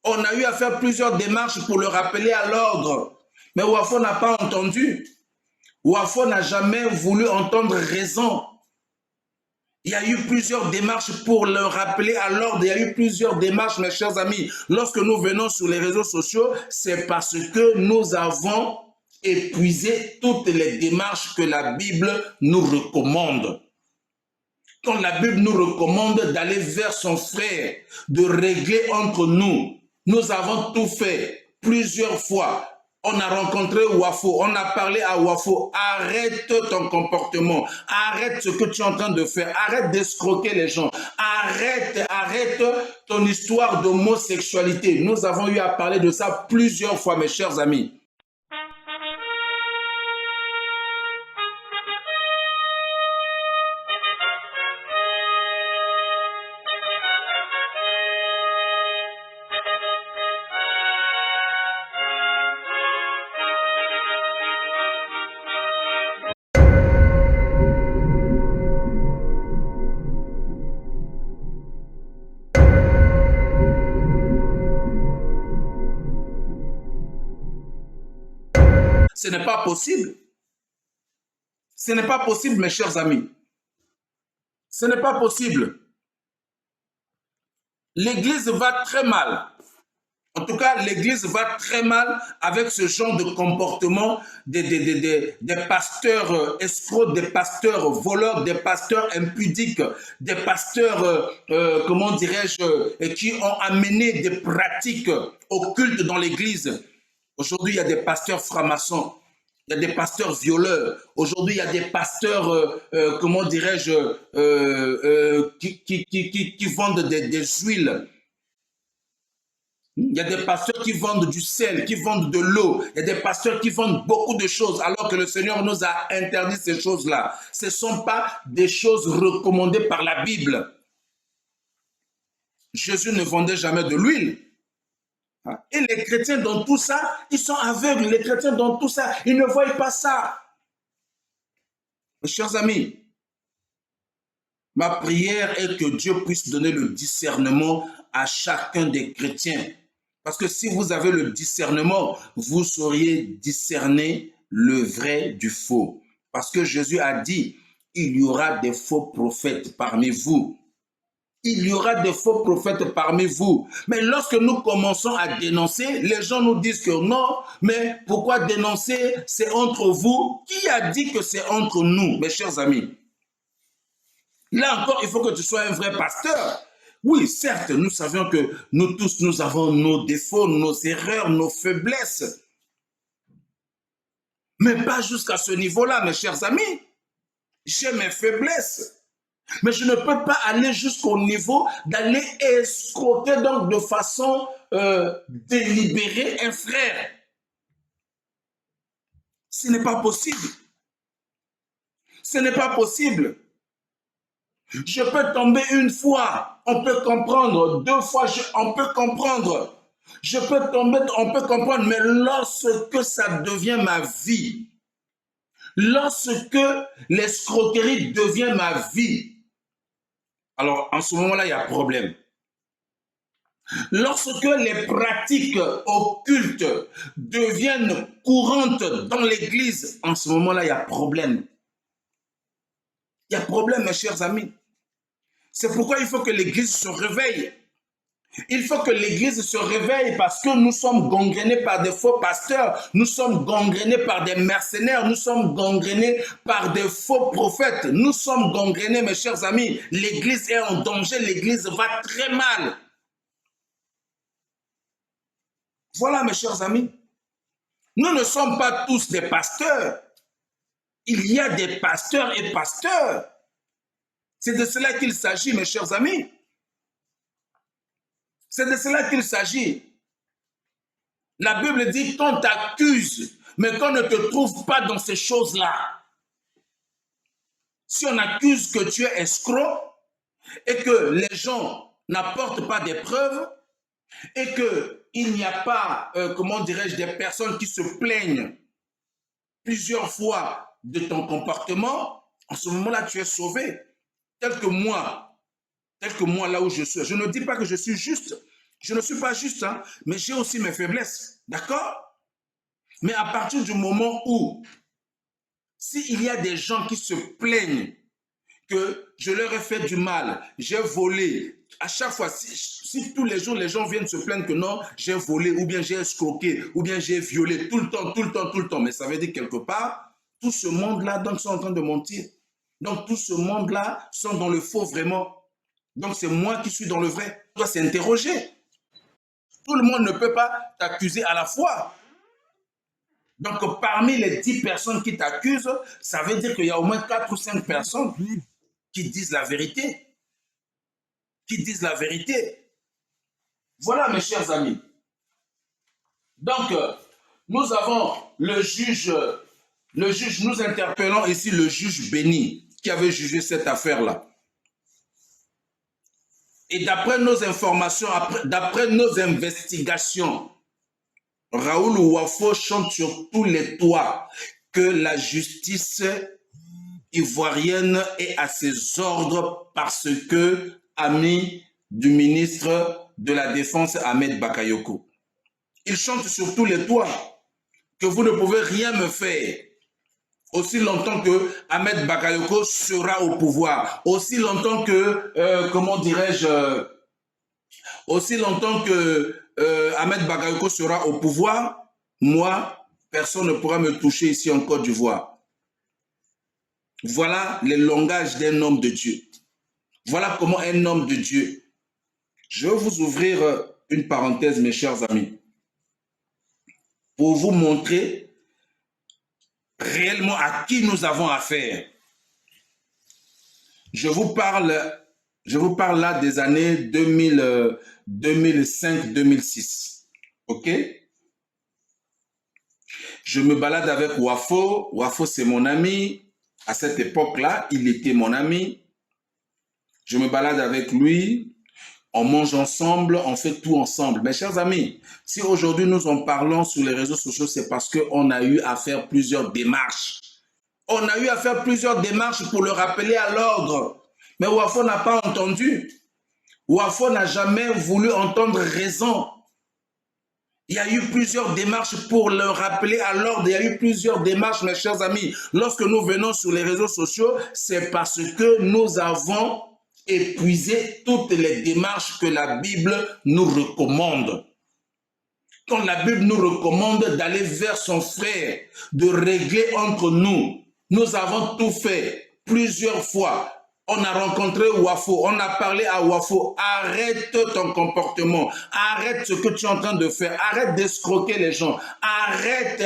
On a eu à faire plusieurs démarches pour le rappeler à l'ordre. Mais Wafo n'a pas entendu. Wafo n'a jamais voulu entendre raison. Il y a eu plusieurs démarches pour le rappeler à l'ordre. Il y a eu plusieurs démarches, mes chers amis. Lorsque nous venons sur les réseaux sociaux, c'est parce que nous avons épuisé toutes les démarches que la Bible nous recommande. Quand la Bible nous recommande d'aller vers son frère, de régler entre nous, nous avons tout fait plusieurs fois. On a rencontré Wafo, on a parlé à Wafo, arrête ton comportement, arrête ce que tu es en train de faire, arrête d'escroquer les gens, arrête ton histoire d'homosexualité. Nous avons eu à parler de ça plusieurs fois, mes chers amis. Ce n'est pas possible. Ce n'est pas possible, mes chers amis. Ce n'est pas possible. L'Église va très mal. En tout cas, l'Église va très mal avec ce genre de comportement des pasteurs escrocs, des pasteurs voleurs, des pasteurs impudiques, des pasteurs, comment dirais-je, qui ont amené des pratiques occultes dans l'Église. Aujourd'hui, il y a des pasteurs francs-maçons, il y a des pasteurs violeurs. Aujourd'hui, il y a des pasteurs, comment dirais-je, qui vendent des huiles. Il y a des pasteurs qui vendent du sel, qui vendent de l'eau. Il y a des pasteurs qui vendent beaucoup de choses alors que le Seigneur nous a interdit ces choses-là. Ce ne sont pas des choses recommandées par la Bible. Jésus ne vendait jamais de l'huile. Et les chrétiens dans tout ça, ils sont aveugles. Les chrétiens dans tout ça, ils ne voient pas ça. Mes chers amis, ma prière est que Dieu puisse donner le discernement à chacun des chrétiens. Parce que si vous avez le discernement, vous sauriez discerner le vrai du faux. Parce que Jésus a dit, il y aura des faux prophètes parmi vous. Il y aura des faux prophètes parmi vous. Mais lorsque nous commençons à dénoncer, les gens nous disent que non, mais pourquoi dénoncer? C'est entre vous. Qui a dit que c'est entre nous, mes chers amis? Là encore, il faut que tu sois un vrai pasteur. Oui, certes, nous savions que nous tous, nous avons nos défauts, nos erreurs, nos faiblesses. Mais pas jusqu'à ce niveau-là, mes chers amis. J'ai mes faiblesses. Mais je ne peux pas aller jusqu'au niveau d'aller escroquer donc de façon délibérée un frère. Ce n'est pas possible. Ce n'est pas possible. Je peux tomber une fois, on peut comprendre. Deux fois, on peut comprendre. Je peux tomber, on peut comprendre. Mais lorsque ça devient ma vie, lorsque l'escroquerie devient ma vie, alors en ce moment-là, il y a problème. Lorsque les pratiques occultes deviennent courantes dans l'Église, en ce moment-là, il y a problème. Il y a problème, mes chers amis. C'est pourquoi il faut que l'Église se réveille. Il faut que l'Église se réveille parce que nous sommes gangrénés par des faux pasteurs, nous sommes gangrénés par des mercenaires, nous sommes gangrénés par des faux prophètes, nous sommes gangrénés, mes chers amis. L'Église est en danger, l'Église va très mal. Voilà, mes chers amis. Nous ne sommes pas tous des pasteurs. Il y a des pasteurs et pasteurs. C'est de cela qu'il s'agit, mes chers amis. C'est de cela qu'il s'agit. La Bible dit qu'on t'accuse, mais qu'on ne te trouve pas dans ces choses-là. Si on accuse que tu es escroc et que les gens n'apportent pas des preuves et qu'il n'y a pas, comment dirais-je, des personnes qui se plaignent plusieurs fois de ton comportement, en ce moment-là, tu es sauvé. Tel que moi, là où je suis. Je ne dis pas que je suis juste. Je ne suis pas juste, hein, mais j'ai aussi mes faiblesses. D'accord? Mais à partir du moment où, s'il y a des gens qui se plaignent que je leur ai fait du mal, j'ai volé, à chaque fois, si tous les jours les gens viennent se plaindre que non, j'ai volé, ou bien j'ai escroqué, ou bien j'ai violé, tout le temps, tout le temps, tout le temps, mais ça veut dire quelque part, tout ce monde-là, donc, sont en train de mentir. Donc, tout ce monde-là sont dans le faux vraiment. Donc, c'est moi qui suis dans le vrai. On doit s'interroger. Tout le monde ne peut pas t'accuser à la fois. Donc, parmi les 10 personnes qui t'accusent, ça veut dire qu'il y a au moins 4 ou 5 personnes qui disent la vérité. Qui disent la vérité. Voilà, mes chers amis. Donc, nous avons le juge, nous interpellons ici le juge Béni, qui avait jugé cette affaire-là. Et d'après nos informations, d'après nos investigations, Raoul Ouafo chante sur tous les toits que la justice ivoirienne est à ses ordres parce que ami du ministre de la Défense Ahmed Bakayoko. Il chante sur tous les toits que vous ne pouvez rien me faire aussi longtemps que Ahmed Bakayoko sera au pouvoir, aussi longtemps que, comment dirais-je, aussi longtemps que Ahmed Bakayoko sera au pouvoir, moi, personne ne pourra me toucher ici en Côte d'Ivoire. Voilà le langage d'un homme de Dieu. Voilà comment un homme de Dieu. Je vais vous ouvrir une parenthèse, mes chers amis, pour vous montrer réellement à qui nous avons affaire. Je vous parle là des années 2005-2006. OK? Je me balade avec Ouafo. Ouafo, c'est mon ami. À cette époque-là, il était mon ami. Je me balade avec lui. On mange ensemble, on fait tout ensemble. Mes chers amis, si aujourd'hui nous en parlons sur les réseaux sociaux, c'est parce qu'on a eu à faire plusieurs démarches. On a eu à faire plusieurs démarches pour le rappeler à l'ordre. Mais Ouafo n'a pas entendu. Ouafo n'a jamais voulu entendre raison. Il y a eu plusieurs démarches pour le rappeler à l'ordre. Il y a eu plusieurs démarches, mes chers amis. Lorsque nous venons sur les réseaux sociaux, c'est parce que nous avons épuisé toutes les démarches que la Bible nous recommande. Quand la Bible nous recommande d'aller vers son frère, de régler entre nous, nous avons tout fait plusieurs fois. On a rencontré Ouafo, on a parlé à Ouafo. Arrête ton comportement, arrête ce que tu es en train de faire, arrête d'escroquer les gens, arrête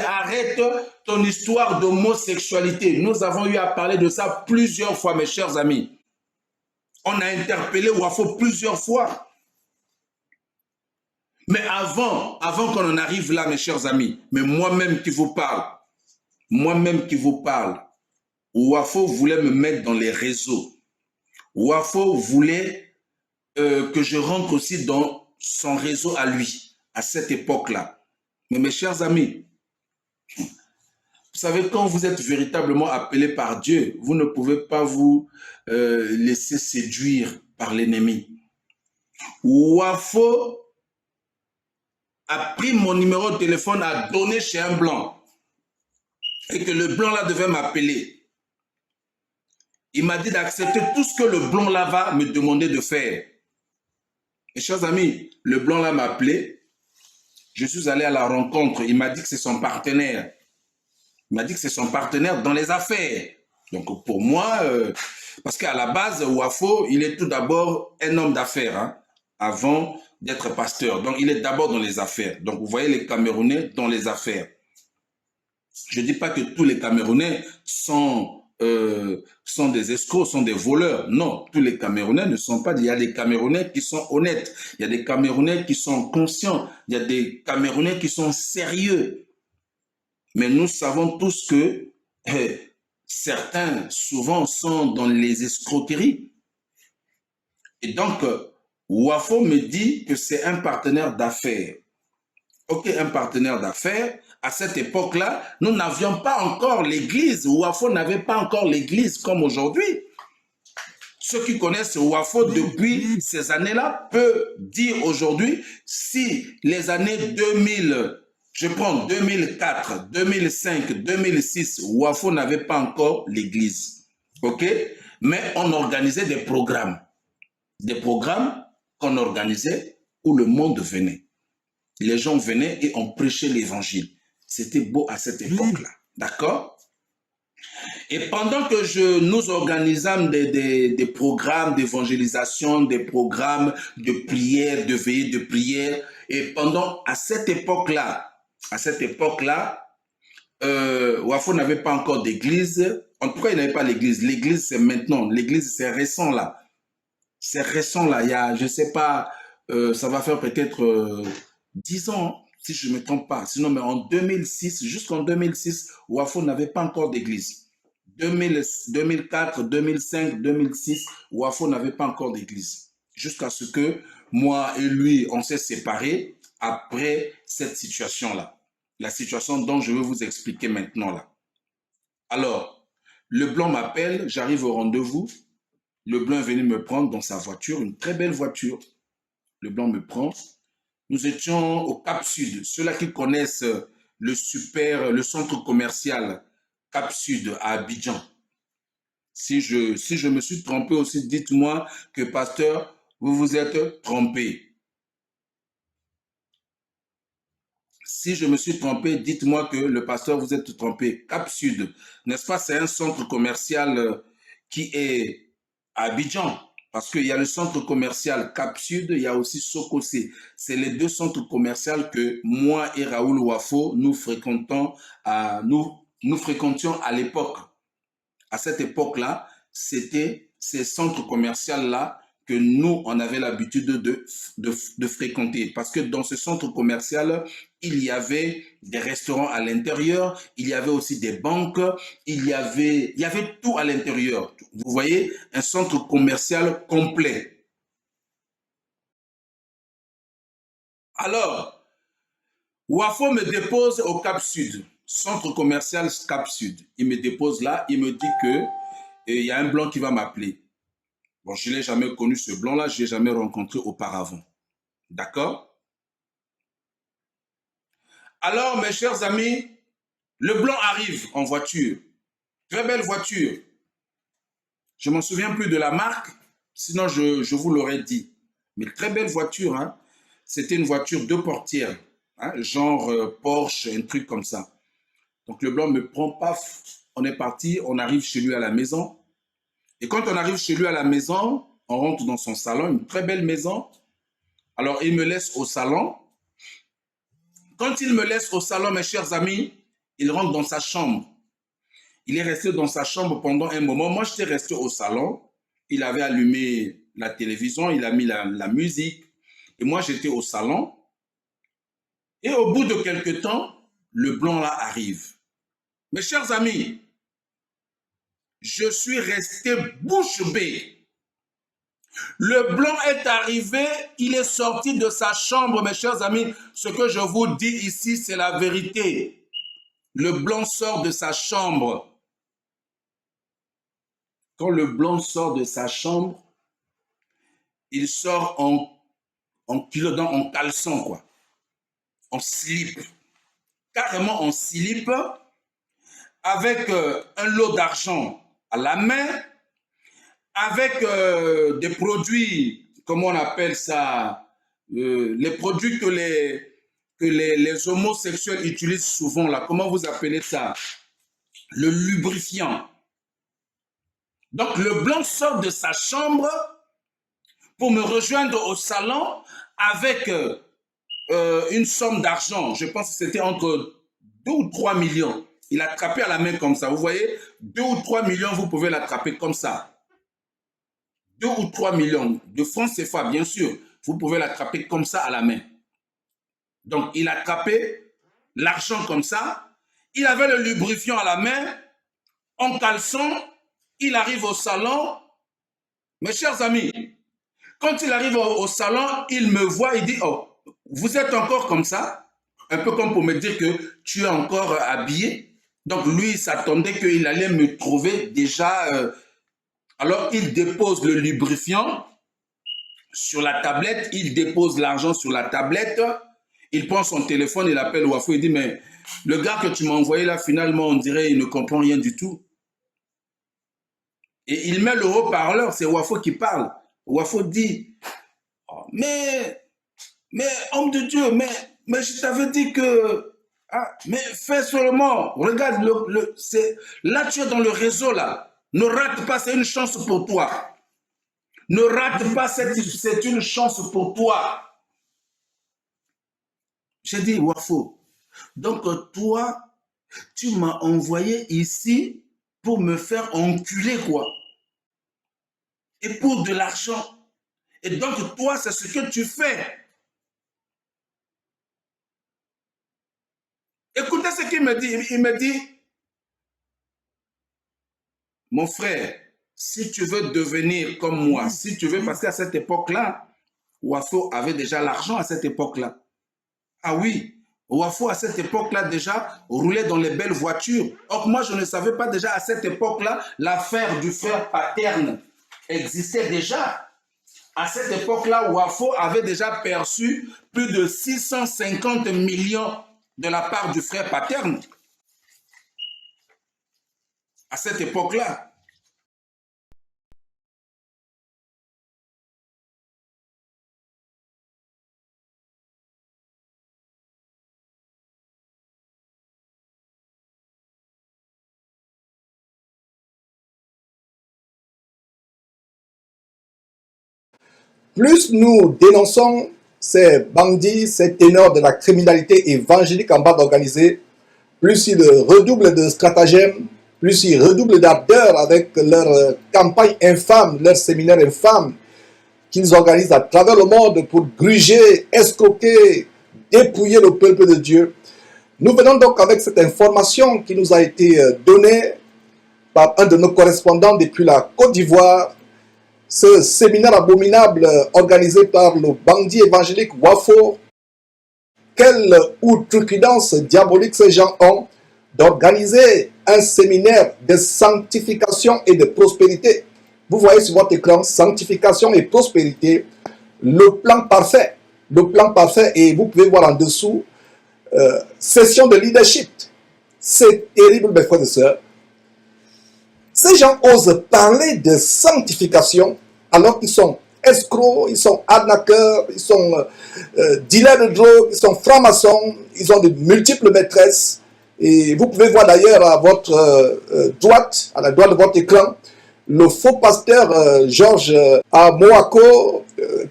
ton histoire d'homosexualité. Nous avons eu à parler de ça plusieurs fois, mes chers amis. On a interpellé Ouafo plusieurs fois. Mais avant qu'on en arrive là, mes chers amis, mais moi-même qui vous parle, Ouafo voulait me mettre dans les réseaux. Ouafo voulait que je rentre aussi dans son réseau à lui, à cette époque-là. Mais mes chers amis, vous savez, quand vous êtes véritablement appelé par Dieu, vous ne pouvez pas vous laisser séduire par l'ennemi. Ouafo a pris mon numéro de téléphone, a donné chez un blanc. Et que le blanc là devait m'appeler. Il m'a dit d'accepter tout ce que le blanc là va me demander de faire. Mes chers amis, le blanc là m'a appelé. Je suis allé à la rencontre. Il m'a dit que c'est son partenaire. Il m'a dit que c'est son partenaire dans les affaires. Donc pour moi, parce qu'à la base, Ouafo, il est tout d'abord un homme d'affaires, hein, avant d'être pasteur. Donc il est d'abord dans les affaires. Donc vous voyez les Camerounais dans les affaires. Je ne dis pas que tous les Camerounais sont des escrocs, sont des voleurs. Non, tous les Camerounais ne sont pas. Il y a des Camerounais qui sont honnêtes. Il y a des Camerounais qui sont conscients. Il y a des Camerounais qui sont sérieux. Mais nous savons tous que certains, souvent, sont dans les escroqueries. Et donc, Ouafo me dit que c'est un partenaire d'affaires. Ok, un partenaire d'affaires. À cette époque-là, nous n'avions pas encore l'église. Ouafo n'avait pas encore l'église comme aujourd'hui. ceux qui connaissent Wafo depuis ces années-là peuvent dire aujourd'hui si les années 2000, je prends 2004, 2005, 2006, Wafo n'avait pas encore l'église. OK? Mais on organisait des programmes qu'on organisait où le monde venait. Les gens venaient et on prêchait l'évangile. C'était beau à cette époque-là. D'accord? Et pendant que nous organisâmes des programmes d'évangélisation, des programmes de prière, de veillée de prière, et à cette époque-là, Wafo n'avait pas encore d'église. En tout cas, il n'avait pas l'église. L'église, c'est maintenant. L'église, c'est récent là. C'est récent là. Il y a, je ne sais pas, ça va faire peut-être 10 ans, si je ne me trompe pas. Sinon, mais en 2006, jusqu'en 2006, Wafo n'avait pas encore d'église. 2004, 2005, 2006, Wafo n'avait pas encore d'église. Jusqu'à ce que moi et lui, on s'est séparés après cette situation-là. La situation dont je vais vous expliquer maintenant là. Alors, le blanc m'appelle, j'arrive au rendez-vous. Le blanc est venu me prendre dans sa voiture, une très belle voiture. Le blanc me prend. Nous étions au Cap Sud. Ceux-là qui connaissent le centre commercial Cap Sud à Abidjan. Si je me suis trompé aussi, dites-moi que pasteur, vous vous êtes trompé. Si je me suis trompé, dites-moi que le pasteur vous êtes trompé. Cap Sud, n'est-ce pas? C'est un centre commercial qui est à Abidjan. Parce qu'il y a le centre commercial Cap Sud, il y a aussi Sokosé. C'est les deux centres commerciaux que moi et Raoul Wafo, nous fréquentions à l'époque. À cette époque-là, c'était ces centres commerciaux-là que nous, on avait l'habitude de fréquenter. Parce que dans ce centre commercial, il y avait des restaurants à l'intérieur, il y avait aussi des banques, il y avait tout à l'intérieur. Vous voyez, un centre commercial complet. Alors, Wafo me dépose au Cap Sud, centre commercial Cap Sud. Il me dépose là, il me dit que il y a un blanc qui va m'appeler. Bon, je ne l'ai jamais connu, ce blanc-là, je ne l'ai jamais rencontré auparavant. D'accord? Alors, mes chers amis, le blanc arrive en voiture. Très belle voiture. Je ne m'en souviens plus de la marque, sinon je vous l'aurais dit. Mais très belle voiture, hein? C'était une voiture 2 portières, hein? Genre Porsche, un truc comme ça. Donc le blanc me prend, paf, on est parti, on arrive chez lui à la maison. Et quand on arrive chez lui à la maison, on rentre dans son salon, une très belle maison. Alors il me laisse au salon. Quand il me laisse au salon, mes chers amis, il rentre dans sa chambre. Il est resté dans sa chambre pendant un moment. Moi, j'étais resté au salon. Il avait allumé la télévision, il a mis la musique. Et moi, j'étais au salon. Et au bout de quelques temps, le blanc là arrive. Mes chers amis, je suis resté bouche bée. Le blanc est arrivé, il est sorti de sa chambre, mes chers amis. Ce que je vous dis ici, c'est la vérité. Le blanc sort de sa chambre. Quand le blanc sort de sa chambre, il sort en culottant, en caleçon, quoi. En slip. Carrément en slip, avec un lot d'argent à la main, avec des produits, comment on appelle ça, les produits que les homosexuels utilisent souvent, là. Comment vous appelez ça? Le lubrifiant. Donc le blanc sort de sa chambre pour me rejoindre au salon avec une somme d'argent. Je pense que c'était entre 2 ou 3 millions. Il a attrapé à la main comme ça. Vous voyez, 2 ou 3 millions, vous pouvez l'attraper comme ça. 2 ou 3 millions de francs CFA, bien sûr. Vous pouvez l'attraper comme ça à la main. Donc, il a attrapé l'argent comme ça. Il avait le lubrifiant à la main, en caleçon. Il arrive au salon. Mes chers amis, quand il arrive au salon, il me voit, il dit, oh, vous êtes encore comme ça? Un peu comme pour me dire que tu es encore habillé. Donc lui, il s'attendait qu'il allait me trouver déjà Alors, il dépose le lubrifiant sur la tablette, il dépose l'argent sur la tablette, il prend son téléphone, il appelle Wafo, il dit, mais le gars que tu m'as envoyé là, finalement, on dirait il ne comprend rien du tout. Et il met le haut-parleur, c'est Wafo qui parle. Wafo dit, oh, mais homme de Dieu, mais je t'avais dit que, ah, mais fais seulement, regarde, là tu es dans le réseau là, ne rate pas, c'est une chance pour toi. Ne rate pas, c'est une chance pour toi. J'ai dit, Wafo, donc toi, tu m'as envoyé ici pour me faire enculer, quoi. Et pour de l'argent. Et donc, toi, c'est ce que tu fais. Écoutez ce qu'il me dit. Il me dit, mon frère, si tu veux devenir comme moi, si tu veux, parce qu'à cette époque-là, Wafo avait déjà l'argent à cette époque-là. Ah oui, Wafo à cette époque-là déjà roulait dans les belles voitures. Or moi je ne savais pas déjà à cette époque-là l'affaire du frère paterne existait déjà. À cette époque-là, Wafo avait déjà perçu plus de 650 millions de la part du frère paterne. À cette époque-là. Plus nous dénonçons ces bandits, ces ténors de la criminalité évangélique en bande organisée, plus ils redoublent de stratagèmes, plus ils redoublent d'ardeur avec leur campagne infâme, leur séminaire infâme qu'ils organisent à travers le monde pour gruger, escroquer, dépouiller le peuple de Dieu. Nous venons donc avec cette information qui nous a été donnée par un de nos correspondants depuis la Côte d'Ivoire. Ce séminaire abominable organisé par le bandit évangélique Wafo, quelle outrecuidance diabolique ces gens ont d'organiser un séminaire de sanctification et de prospérité. Vous voyez sur votre écran, sanctification et prospérité, le plan parfait, et vous pouvez voir en dessous, session de leadership. C'est terrible, mes frères et sœurs. Ces gens osent parler de sanctification alors qu'ils sont escrocs, ils sont arnaqueurs, ils sont dealers de drogue, ils sont francs-maçons, ils ont de multiples maîtresses. Et vous pouvez voir d'ailleurs à votre droite, à la droite de votre écran, le faux pasteur Georges Amoako,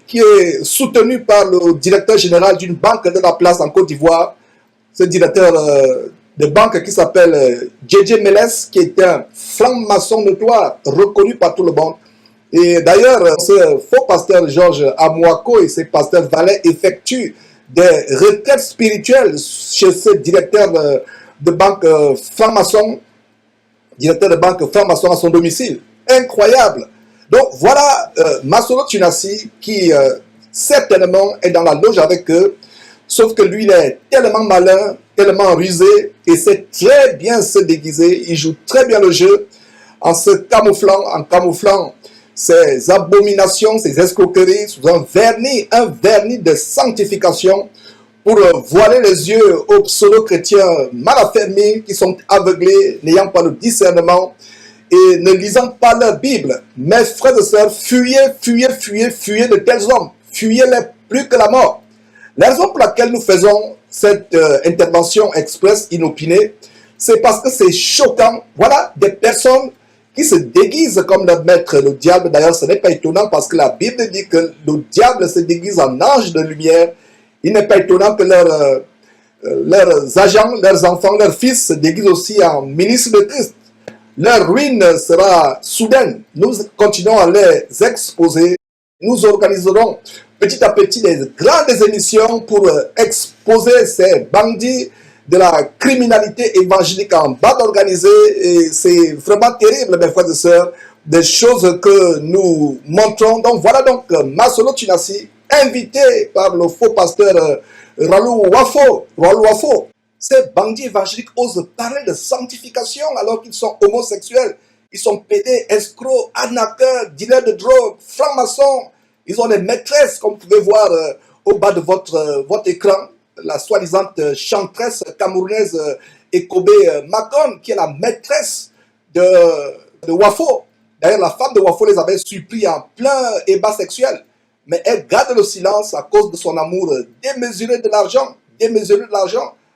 qui est soutenu par le directeur général d'une banque de la place en Côte d'Ivoire, ce directeur de banque qui s'appelle JJ Meles, qui est un franc-maçon notoire, reconnu par tout le monde. Et d'ailleurs, ce faux pasteur Georges Amoako et ses pasteurs valets effectuent des retraites spirituelles chez ce directeur de banque franc-maçon, à son domicile. Incroyable. Donc voilà Masolo Tunasi qui certainement est dans la loge avec eux, sauf que lui il est tellement malin, tellement rusé et sait très bien se déguiser. Il joue très bien le jeu en se camouflant ses abominations, ses escroqueries sous un vernis de sanctification pour voiler les yeux aux pseudo-chrétiens mal affermis qui sont aveuglés, n'ayant pas le discernement et ne lisant pas leur Bible. Mes frères et sœurs, fuyez de tels hommes. Fuyez-les plus que la mort. La raison pour laquelle nous faisons cette intervention express inopinée, c'est parce que c'est choquant. Voilà des personnes qui se déguisent comme leur maître, le diable. D'ailleurs, ce n'est pas étonnant parce que la Bible dit que le diable se déguise en ange de lumière. Il n'est pas étonnant que leurs agents, leurs enfants, leurs fils se déguisent aussi en ministres de Christ. Leur ruine sera soudaine. Nous continuons à les exposer. Nous organiserons petit à petit des grandes émissions pour exposer ces bandits de la criminalité évangélique en bande organisée. Et c'est vraiment terrible, mes frères et sœurs, des choses que nous montrons. Donc voilà donc Masolo Tunasi, invité par le faux pasteur Ralou Wafo. Ces bandits évangéliques osent parler de sanctification alors qu'ils sont homosexuels. Ils sont pédés, escrocs, arnaqueurs, dealers de drogue, francs-maçons. Ils ont des maîtresses, comme vous pouvez voir au bas de votre écran. La soi-disant chanteresse camerounaise Ekobe Makon, qui est la maîtresse de Wafo. D'ailleurs, la femme de Wafo les avait surpris en plein ébat sexuel. Mais elle garde le silence à cause de son amour démesuré de l'argent,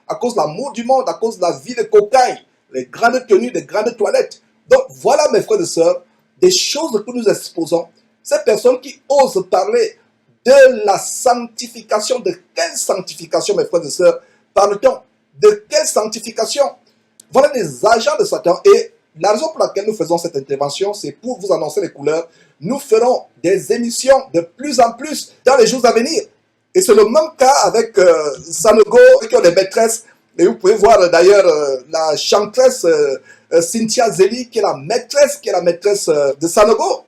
à cause de l'amour du monde, à cause de la vie de cocaïne, les grandes tenues, les grandes toilettes. Donc voilà, mes frères et sœurs, des choses que nous exposons. Ces personnes qui osent parler de la sanctification, de quelle sanctification, mes frères et sœurs, parle-t-on? De quelle sanctification? Voilà des agents de Satan. Et la raison pour laquelle nous faisons cette intervention, c'est pour vous annoncer les couleurs. Nous ferons des émissions de plus en plus dans les jours à venir. Et c'est le même cas avec Sanogo, qui ont des maîtresses. Et vous pouvez voir d'ailleurs la chanteresse Cynthia Zeli, qui est la maîtresse de Sanogo.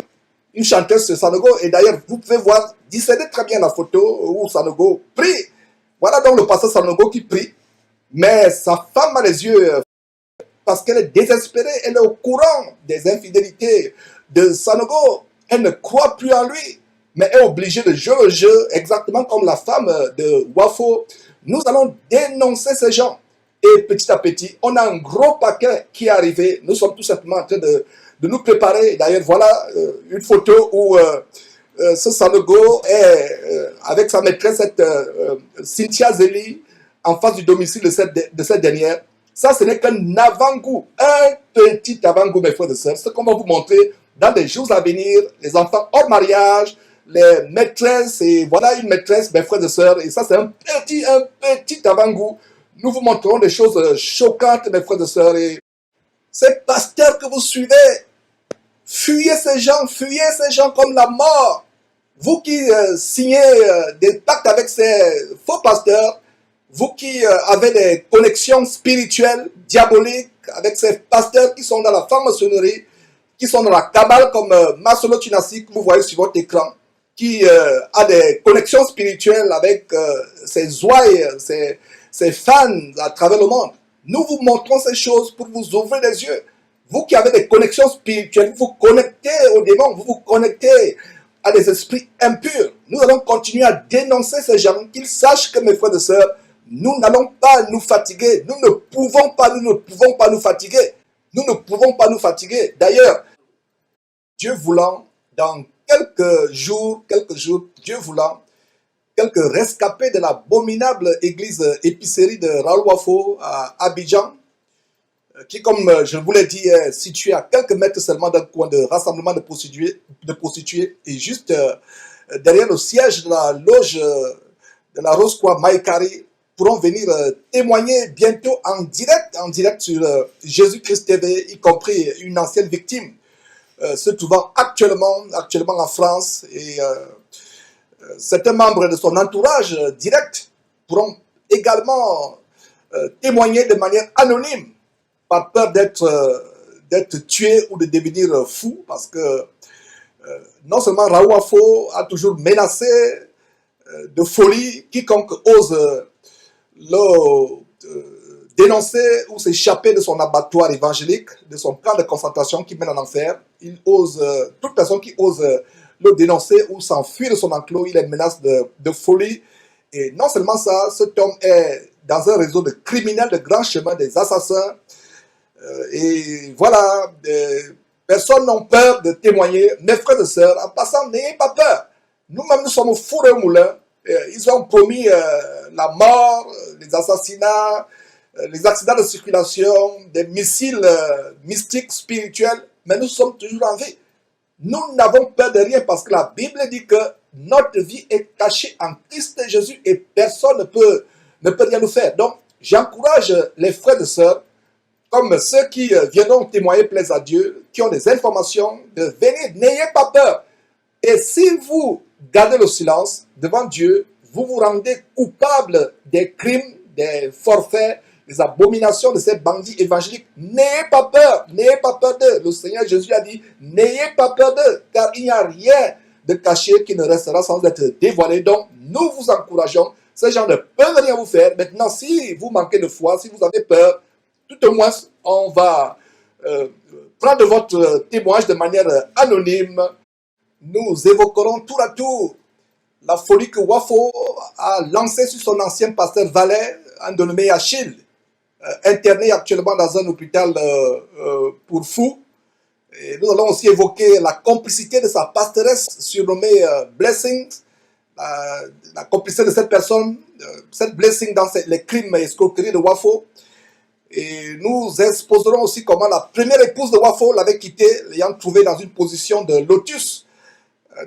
Une chanteuse de Sanogo. Et d'ailleurs, vous pouvez voir, discerner très bien la photo où Sanogo prie. Voilà donc le pasteur Sanogo qui prie. Mais sa femme a les yeux parce qu'elle est désespérée. Elle est au courant des infidélités de Sanogo. Elle ne croit plus en lui. Mais est obligée de jouer le jeu exactement comme la femme de Wafo. Nous allons dénoncer ces gens. Et petit à petit, on a un gros paquet qui est arrivé. Nous sommes tout simplement en train de nous préparer. D'ailleurs, voilà une photo où ce Sanogo est avec sa maîtresse, cette Cynthia Zeli, en face du domicile de cette dernière. Ça, ce n'est qu'un avant-goût, un petit avant-goût, mes frères et sœurs. Ce qu'on va vous montrer dans les jours à venir, les enfants hors mariage, les maîtresses, et voilà une maîtresse, mes frères et sœurs. Et ça, c'est un petit avant-goût. Nous vous montrerons des choses choquantes, mes frères et sœurs. Et ces pasteurs que vous suivez, fuyez ces gens comme la mort. Vous qui signez des pactes avec ces faux pasteurs, vous qui avez des connexions spirituelles, diaboliques, avec ces pasteurs qui sont dans la franc-maçonnerie, qui sont dans la cabale comme Masolo Tunasi, que vous voyez sur votre écran, qui a des connexions spirituelles avec ses ouailles, ses fans à travers le monde. Nous vous montrons ces choses pour vous ouvrir les yeux. Vous qui avez des connexions spirituelles, vous vous connectez aux démons, vous vous connectez à des esprits impurs. Nous allons continuer à dénoncer ces gens, qu'ils sachent que, mes frères et sœurs, nous n'allons pas nous fatiguer. Nous ne pouvons pas nous fatiguer. Nous ne pouvons pas nous fatiguer. D'ailleurs, Dieu voulant, dans quelques jours, Dieu voulant, quelques rescapés de l'abominable église épicerie de Raoul Wafo à Abidjan, qui, comme je vous l'ai dit, est située à quelques mètres seulement d'un coin de rassemblement de prostituées et juste derrière le siège de la loge de la Rose-Croix Maïkari, pourront venir témoigner bientôt en direct sur Jésus-Christ TV, y compris une ancienne victime se trouvant actuellement en France. Et certains membres de son entourage direct pourront également témoigner de manière anonyme, par peur d'être tués ou de devenir fous, parce que non seulement Raoul Wafo a toujours menacé de folie quiconque ose le dénoncer ou s'échapper de son abattoir évangélique, de son camp de concentration qui mène en enfer. Il ose, toute personne qui ose le dénoncer ou s'enfuir de son enclos, il est menace de folie. Et non seulement ça, cet homme est dans un réseau de criminels de grand chemin, des assassins. Et voilà, personnes n'ont peur de témoigner. Mes frères et sœurs, en passant, n'ayez pas peur. Nous-mêmes, nous sommes au four et au moulin. Ils ont promis la mort, les assassinats, les accidents de circulation, des missiles mystiques, spirituels, mais nous sommes toujours en vie. Nous n'avons peur de rien parce que la Bible dit que notre vie est cachée en Christ Jésus et personne ne peut rien nous faire. Donc, j'encourage les frères et sœurs, comme ceux qui viendront témoigner plaise à Dieu, qui ont des informations, de venir. N'ayez pas peur. Et si vous gardez le silence devant Dieu, vous vous rendez coupable des crimes, des forfaits, des abominations de ces bandits évangéliques. N'ayez pas peur d'eux. Le Seigneur Jésus a dit, n'ayez pas peur d'eux, car il n'y a rien de caché qui ne restera sans être dévoilé. Donc, nous vous encourageons. Ces gens ne peuvent rien vous faire. Maintenant, si vous manquez de foi, si vous avez peur, tout au moins, on va prendre votre témoignage de manière anonyme. Nous évoquerons tour à tour la folie que Wafo a lancée sur son ancien pasteur Valais, un dénommé Achille, interné actuellement dans un hôpital pour fous. Et nous allons aussi évoquer la complicité de sa pastoresse surnommée Blessing, la complicité de cette personne, cette Blessing dans les crimes et escroqueries de Wafo. Et nous exposerons aussi comment la première épouse de Wafo l'avait quitté, l'ayant trouvé dans une position de lotus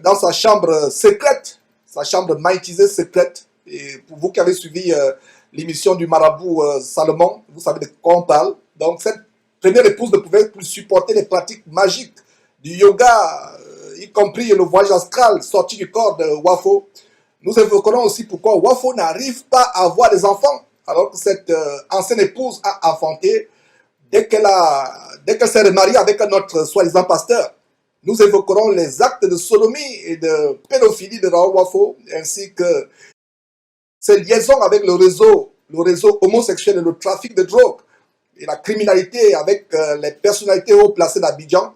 dans sa chambre secrète, sa chambre magnétisée secrète. Et pour vous qui avez suivi l'émission du marabout Salomon, vous savez de quoi on parle. Donc cette première épouse ne pouvait plus supporter les pratiques magiques du yoga, y compris le voyage astral sorti du corps de Wafo. Nous évoquerons aussi pourquoi Wafo n'arrive pas à avoir des enfants, alors que cette ancienne épouse a enfanté dès qu'elle s'est remariée avec un autre soi-disant pasteur. Nous évoquerons les actes de sodomie et de pédophilie de Raoul Wafo, ainsi que ses liaisons avec le réseau homosexuel et le trafic de drogue, et la criminalité avec les personnalités haut placées d'Abidjan.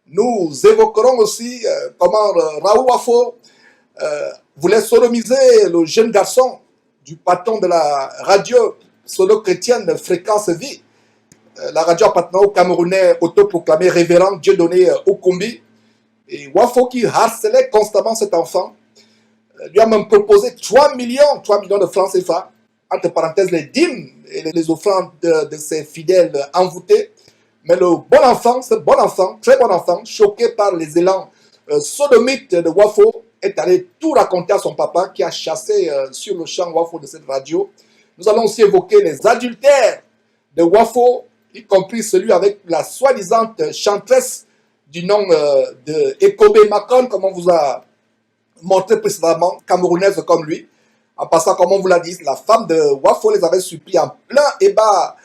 Nous évoquerons aussi comment Raoul Wafo voulait sodomiser le jeune garçon du patron de la radio solo-chrétienne Fréquence Vie, la radio appartenant au Camerounais autoproclamé révérend Dieudonné Okombi. Et Wafo, qui harcelait constamment cet enfant, lui a même proposé 3 millions de francs CFA, entre parenthèses les dîmes et les offrandes de ses fidèles envoûtés. Mais le bon enfant, ce bon enfant, très bon enfant, choqué par les élans sodomites de Wafo, est allé tout raconter à son papa qui a chassé sur le champ Wafo de cette radio. Nous allons aussi évoquer les adultères de Wafo, y compris celui avec la soi-disant chantresse du nom de Ekobe Makon, comme on vous a montré précédemment, camerounaise comme lui. En passant, comme on vous l'a dit, la femme de Wafo les avait suppliés en plein ébat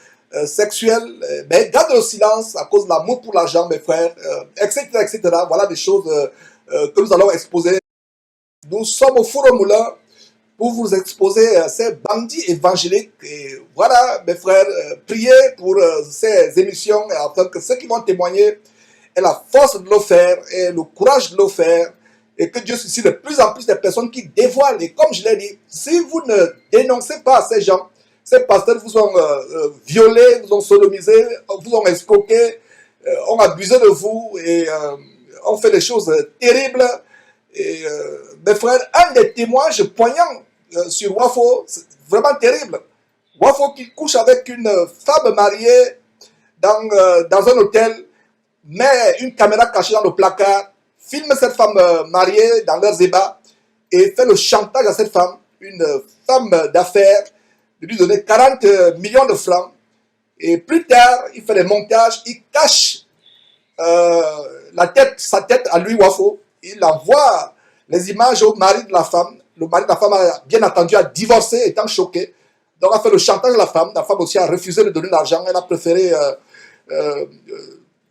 sexuel, mais garde le silence à cause de l'amour pour l'argent, mes frères, etc., etc. Voilà des choses que nous allons exposer. Nous sommes au Four au Moulin pour vous exposer ces bandits évangéliques. Et voilà, mes frères, priez pour ces émissions afin que ceux qui vont témoigner aient la force de le faire et le courage de le faire. Et que Dieu suscite de plus en plus de personnes qui dévoilent. Et comme je l'ai dit, si vous ne dénoncez pas ces gens, ces pasteurs vous ont violé, vous ont sodomisé, vous ont escroqué, ont abusé de vous et ont fait des choses terribles. Et mes frères, un des témoignages poignants sur Wafo, c'est vraiment terrible. Wafo qui couche avec une femme mariée dans un hôtel, met une caméra cachée dans le placard, filme cette femme mariée dans leurs ébats et fait le chantage à cette femme, une femme d'affaires, de lui donner 40 millions de francs. Et plus tard, il fait des montages, il cache sa tête à lui, Wafo. Il envoie les images au mari de la femme. Le mari de la femme, a, bien entendu, a divorcé, étant choqué. Donc, a fait le chantage à la femme. La femme aussi a refusé de donner l'argent. Elle a préféré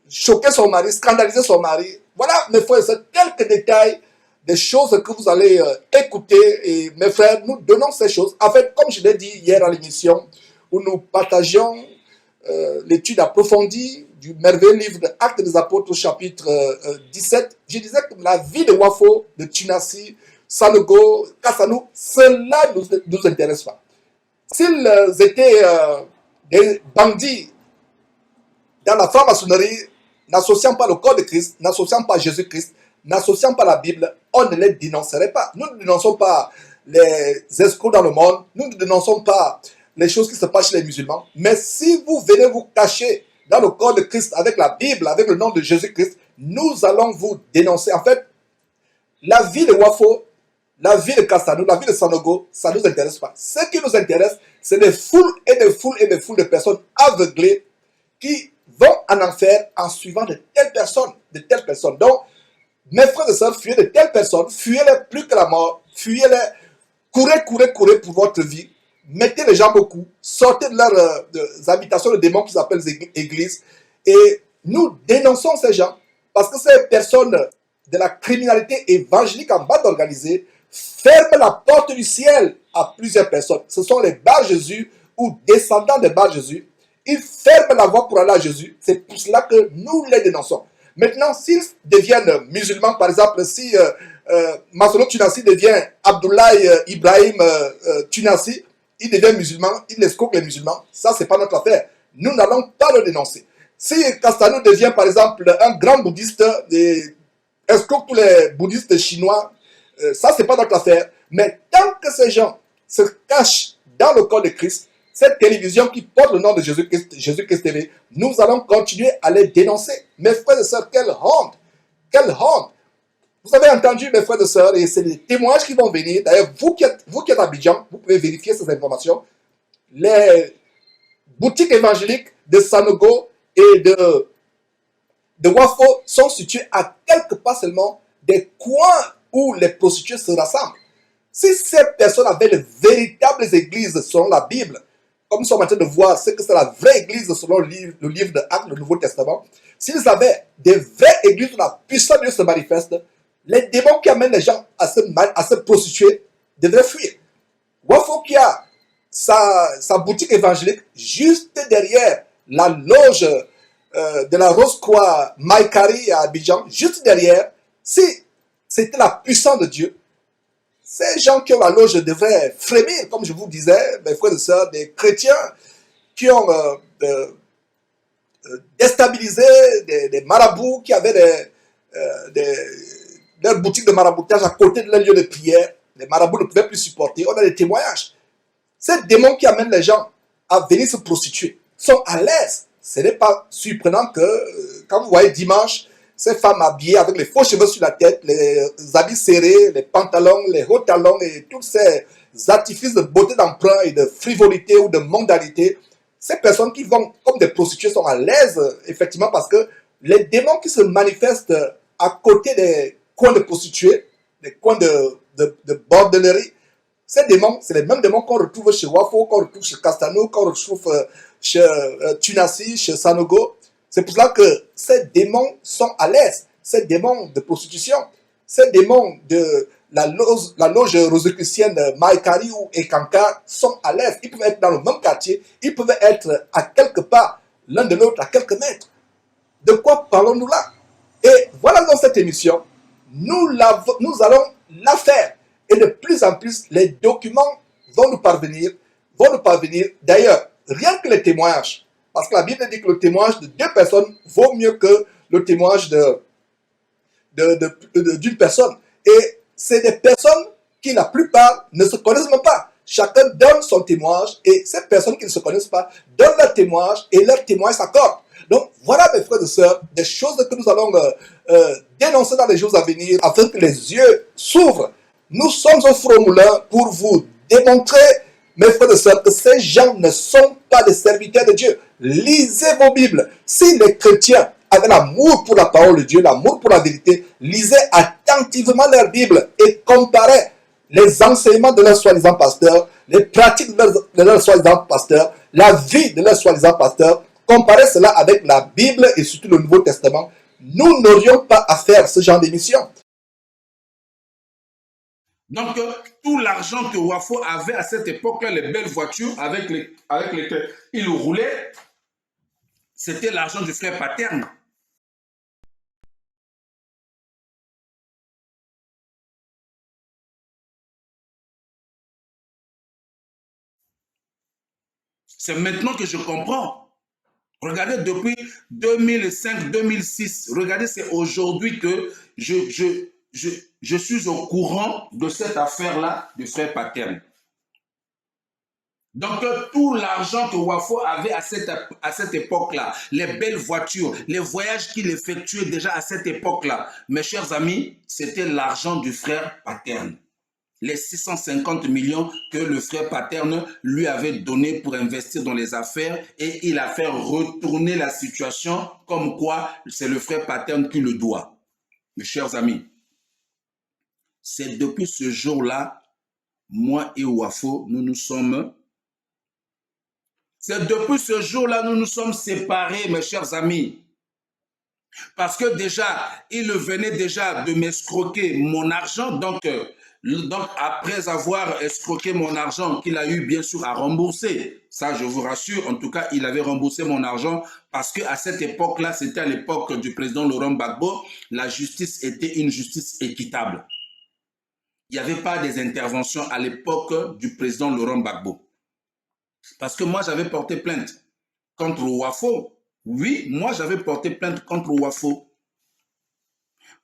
choquer son mari, scandaliser son mari. Voilà, mes frères, c'est quelques détails des choses que vous allez écouter. Et mes frères, nous donnons ces choses. En fait, comme je l'ai dit hier à l'émission, où nous partageons l'étude approfondie du merveilleux livre de Actes des Apôtres, chapitre 17, je disais que la vie de Wafo, de Tunasi, Sanogo, Kassanou, cela ne nous intéresse pas. S'ils étaient des bandits dans la franc-maçonnerie, n'associant pas le corps de Christ, n'associant pas Jésus-Christ, n'associant pas la Bible, on ne les dénoncerait pas. Nous ne dénonçons pas les escrocs dans le monde, nous ne dénonçons pas les choses qui se passent chez les musulmans. Mais si vous venez vous cacher dans le corps de Christ avec la Bible, avec le nom de Jésus-Christ, nous allons vous dénoncer. En fait, la vie de Wafo, la vie de Kassanou, la vie de Sanogo, ça ne nous intéresse pas. Ce qui nous intéresse, c'est des foules et des foules et des foules de personnes aveuglées qui vont en enfer en suivant de telles personnes, Donc, mes frères et sœurs, fuyez de telles personnes, fuyez-les plus que la mort, fuyez-les, courez pour votre vie, mettez les jambes au cou, sortez de leurs habitations de démons qui s'appellent églises, et nous dénonçons ces gens, parce que ces personnes de la criminalité évangélique en bande organisée ferment la porte du ciel à plusieurs personnes. Ce sont les Bar Jésus ou descendants des Bar Jésus. ils ferment la voie pour aller à Jésus. C'est pour cela que nous les dénonçons. Maintenant, s'ils deviennent musulmans, par exemple, si Masolo Tunasi devient Abdoulaye Ibrahim Tunasi, il devient musulman, il escroque les musulmans, ça, c'est pas notre affaire. Nous n'allons pas le dénoncer. Si Castano devient, par exemple, un grand bouddhiste et escroque tous les bouddhistes chinois, ça, c'est pas notre affaire. Mais tant que ces gens se cachent dans le corps de Christ, cette télévision qui porte le nom de Jésus-Christ TV, nous allons continuer à les dénoncer. Mes frères et sœurs, quelle honte! Quelle honte! Vous avez entendu, mes frères et sœurs, et c'est des témoignages qui vont venir. D'ailleurs, vous qui êtes à Abidjan, vous pouvez vérifier ces informations. Les boutiques évangéliques de Sanogo et de Wafo sont situées à quelques pas seulement des coins où les prostituées se rassemblent. Si ces personnes avaient de véritables églises selon la Bible, comme nous sommes en train de voir ce que c'est la vraie église selon le livre de Actes, le Nouveau Testament, s'ils avaient des vraies églises où la puissance de Dieu se manifeste, les démons qui amènent les gens à se prostituer devraient fuir. Wafo qui a sa boutique évangélique juste derrière la loge de la Rose-Croix Maïkari à Abidjan, juste derrière, si c'était la puissance de Dieu, ces gens qui ont la loge devraient frémir, comme je vous disais, mes frères et sœurs, des chrétiens qui ont déstabilisé des marabouts qui avaient leur boutique de maraboutage à côté de leur lieu de prière. Les marabouts ne pouvaient plus supporter. On a des témoignages. Ces démons qui amènent les gens à venir se prostituer sont à l'aise. Ce n'est pas surprenant que, quand vous voyez dimanche, ces femmes habillées avec les faux cheveux sur la tête, les habits serrés, les pantalons, les hauts talons et tous ces artifices de beauté d'emprunt et de frivolité ou de mondanité, ces personnes qui vont comme des prostituées sont à l'aise, effectivement, parce que les démons qui se manifestent à côté des coins de prostituées, des coins de bordellerie, ces démons, c'est les mêmes démons qu'on retrouve chez Wafo, qu'on retrouve chez Castano, qu'on retrouve chez Tunasi, chez Sanogo. C'est pour cela que ces démons sont à l'aise. Ces démons de prostitution, ces démons de la loge rosicrucienne Maïkari ou Ekanka sont à l'aise. Ils peuvent être dans le même quartier, ils peuvent être à quelques pas l'un de l'autre, à quelques mètres. De quoi parlons-nous là? Et voilà, dans cette émission, nous allons la faire. Et de plus en plus, les documents vont nous parvenir. D'ailleurs, rien que les témoignages. Parce que la Bible dit que le témoignage de 2 personnes vaut mieux que le témoignage d'une personne. Et c'est des personnes qui, la plupart, ne se connaissent même pas. Chacun donne son témoignage et ces personnes qui ne se connaissent pas donnent leur témoignage et leur témoignage s'accorde. Donc, voilà, mes frères et sœurs, des choses que nous allons dénoncer dans les jours à venir afin que les yeux s'ouvrent. Nous sommes au front moulin pour vous démontrer, mes frères et sœurs, que ces gens ne sont pas des serviteurs de Dieu. Lisez vos Bibles. Si les chrétiens avaient l'amour pour la parole de Dieu, l'amour pour la vérité, lisez attentivement leur Bible et comparez les enseignements de leurs soi-disant pasteurs, les pratiques de leurs soi-disant pasteurs, la vie de leurs soi-disant pasteurs. Comparez cela avec la Bible et surtout le Nouveau Testament. Nous n'aurions pas à faire ce genre d'émission. Donc, tout l'argent que Wafo avait à cette époque-là, les belles voitures avec lesquelles il roulait, c'était l'argent du frère Paterne. C'est maintenant que je comprends. Regardez, depuis 2005-2006, regardez, c'est aujourd'hui que je suis au courant de cette affaire-là du frère Paterne. Donc, tout l'argent que Wafo avait à cette époque-là, les belles voitures, les voyages qu'il effectuait déjà à cette époque-là, mes chers amis, c'était l'argent du frère Paterne. Les 650 millions que le frère Paterne lui avait donné pour investir dans les affaires et il a fait retourner la situation comme quoi c'est le frère Paterne qui le doit. Mes chers amis, c'est depuis ce jour-là, moi et Wafo, c'est depuis ce jour-là nous nous sommes séparés, mes chers amis. Parce que déjà, il venait déjà de m'escroquer mon argent, donc Donc, après avoir escroqué mon argent, qu'il a eu bien sûr à rembourser, ça je vous rassure, en tout cas, il avait remboursé mon argent parce qu'à cette époque-là, c'était à l'époque du président Laurent Gbagbo, la justice était une justice équitable. Il n'y avait pas des interventions à l'époque du président Laurent Gbagbo. Parce que moi, j'avais porté plainte contre Ouafo. Oui, moi, j'avais porté plainte contre Ouafo.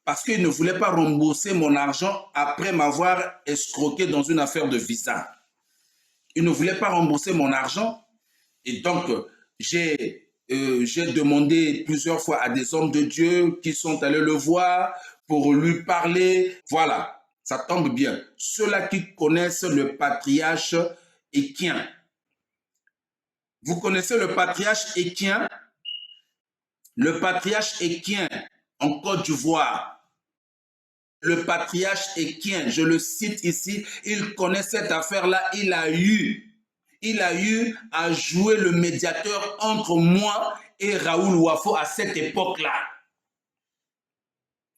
Parce qu'il ne voulait pas rembourser mon argent après m'avoir escroqué dans une affaire de visa. Il ne voulait pas rembourser mon argent. Et donc, j'ai demandé plusieurs fois à des hommes de Dieu qui sont allés le voir pour lui parler. Voilà, ça tombe bien. Ceux-là qui connaissent le patriarche Équien. Vous connaissez le patriarche Équien? Le patriarche Équien en Côte d'Ivoire. Le patriarche Équien, je le cite ici, il connaît cette affaire-là, il a eu à jouer le médiateur entre moi et Raoul Ouafo à cette époque-là.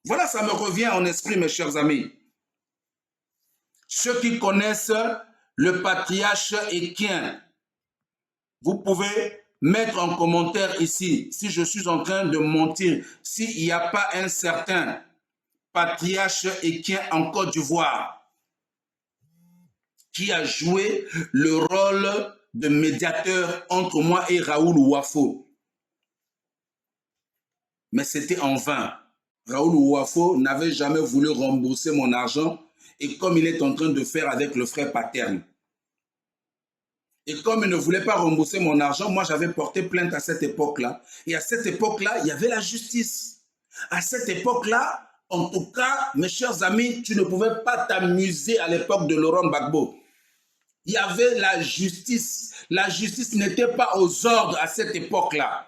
Voilà, ça me revient en esprit, mes chers amis. Ceux qui connaissent le patriarche Équien, vous pouvez mettre en commentaire ici, si je suis en train de mentir, s'il n'y a pas un certain patriarche Équien en Côte d'Ivoire qui a joué le rôle de médiateur entre moi et Raoul Ouafo. Mais c'était en vain. Raoul Ouafo n'avait jamais voulu rembourser mon argent et comme il est en train de faire avec le frère Paterne. Et comme il ne voulait pas rembourser mon argent, moi j'avais porté plainte à cette époque-là. Et à cette époque-là, il y avait la justice. À cette époque-là, en tout cas, mes chers amis, tu ne pouvais pas t'amuser à l'époque de Laurent Gbagbo. Il y avait la justice. La justice n'était pas aux ordres à cette époque-là.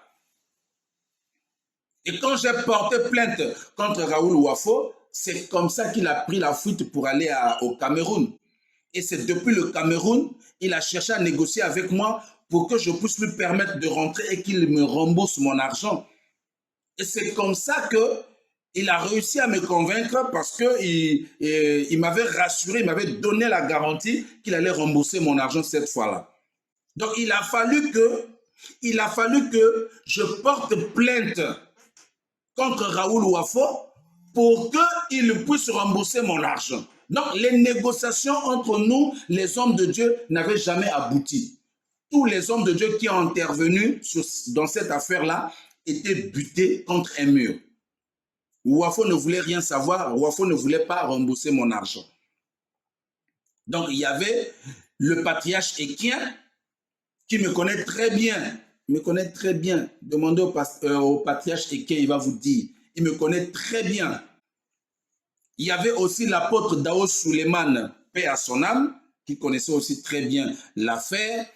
Et quand j'ai porté plainte contre Raoul Ouafo, c'est comme ça qu'il a pris la fuite pour aller au Cameroun. Et c'est depuis le Cameroun, il a cherché à négocier avec moi pour que je puisse lui permettre de rentrer et qu'il me rembourse mon argent. Et c'est comme ça qu'il a réussi à me convaincre parce qu'il m'avait rassuré, il m'avait donné la garantie qu'il allait rembourser mon argent cette fois-là. Donc il a fallu que je porte plainte contre Raoul Ouafo pour qu'il puisse rembourser mon argent. Donc, les négociations entre nous, les hommes de Dieu, n'avaient jamais abouti. Tous les hommes de Dieu qui ont intervenu dans cette affaire-là étaient butés contre un mur. Ouafo ne voulait rien savoir, Ouafo ne voulait pas rembourser mon argent. Donc, il y avait le patriarche Équien qui me connaît très bien. Il me connaît très bien. Demandez au patriarche Équien, il va vous dire. Il me connaît très bien. Il y avait aussi l'apôtre Dao Suleiman, paix à son âme, qui connaissait aussi très bien l'affaire.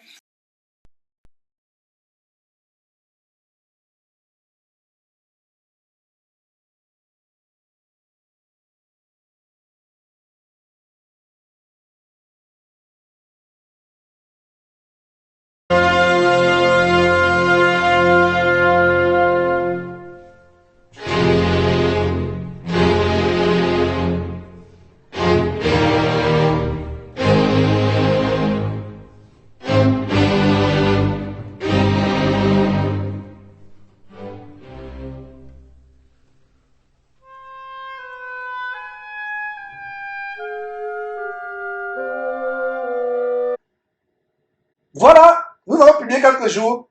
Voilà, nous avons publié quelques jours,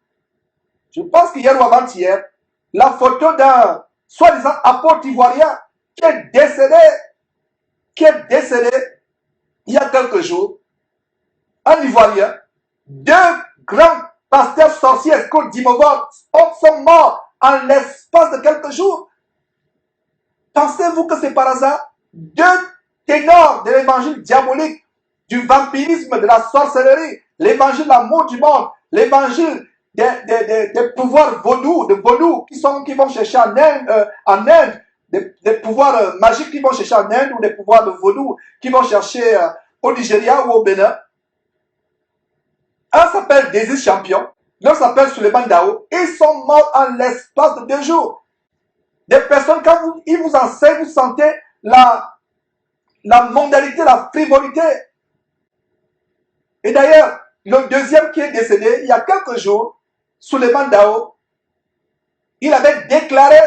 je pense qu'hier ou avant-hier, la photo d'un soi-disant apôtre ivoirien qui est décédé il y a quelques jours, un Ivoirien, deux grands pasteurs sorciers escorts d'Imovo sont morts en l'espace de quelques jours. Pensez-vous que c'est par hasard? Deux ténors de l'évangile diabolique, du vampirisme, de la sorcellerie, l'évangile de l'amour du monde, l'évangile des pouvoirs vaudous, qui vont chercher en Inde, des pouvoirs magiques qui vont chercher en Inde, ou des pouvoirs de vaudou qui vont chercher au Nigeria ou au Bénin. Un s'appelle Désir Champion, l'autre s'appelle Suleiman Dao. Ils sont morts en l'espace de 2 jours. Des personnes, quand ils vous enseignent, vous sentez la mondialité, la frivolité. Et d'ailleurs, le deuxième qui est décédé, il y a quelques jours, Souleymane Dao, il avait déclaré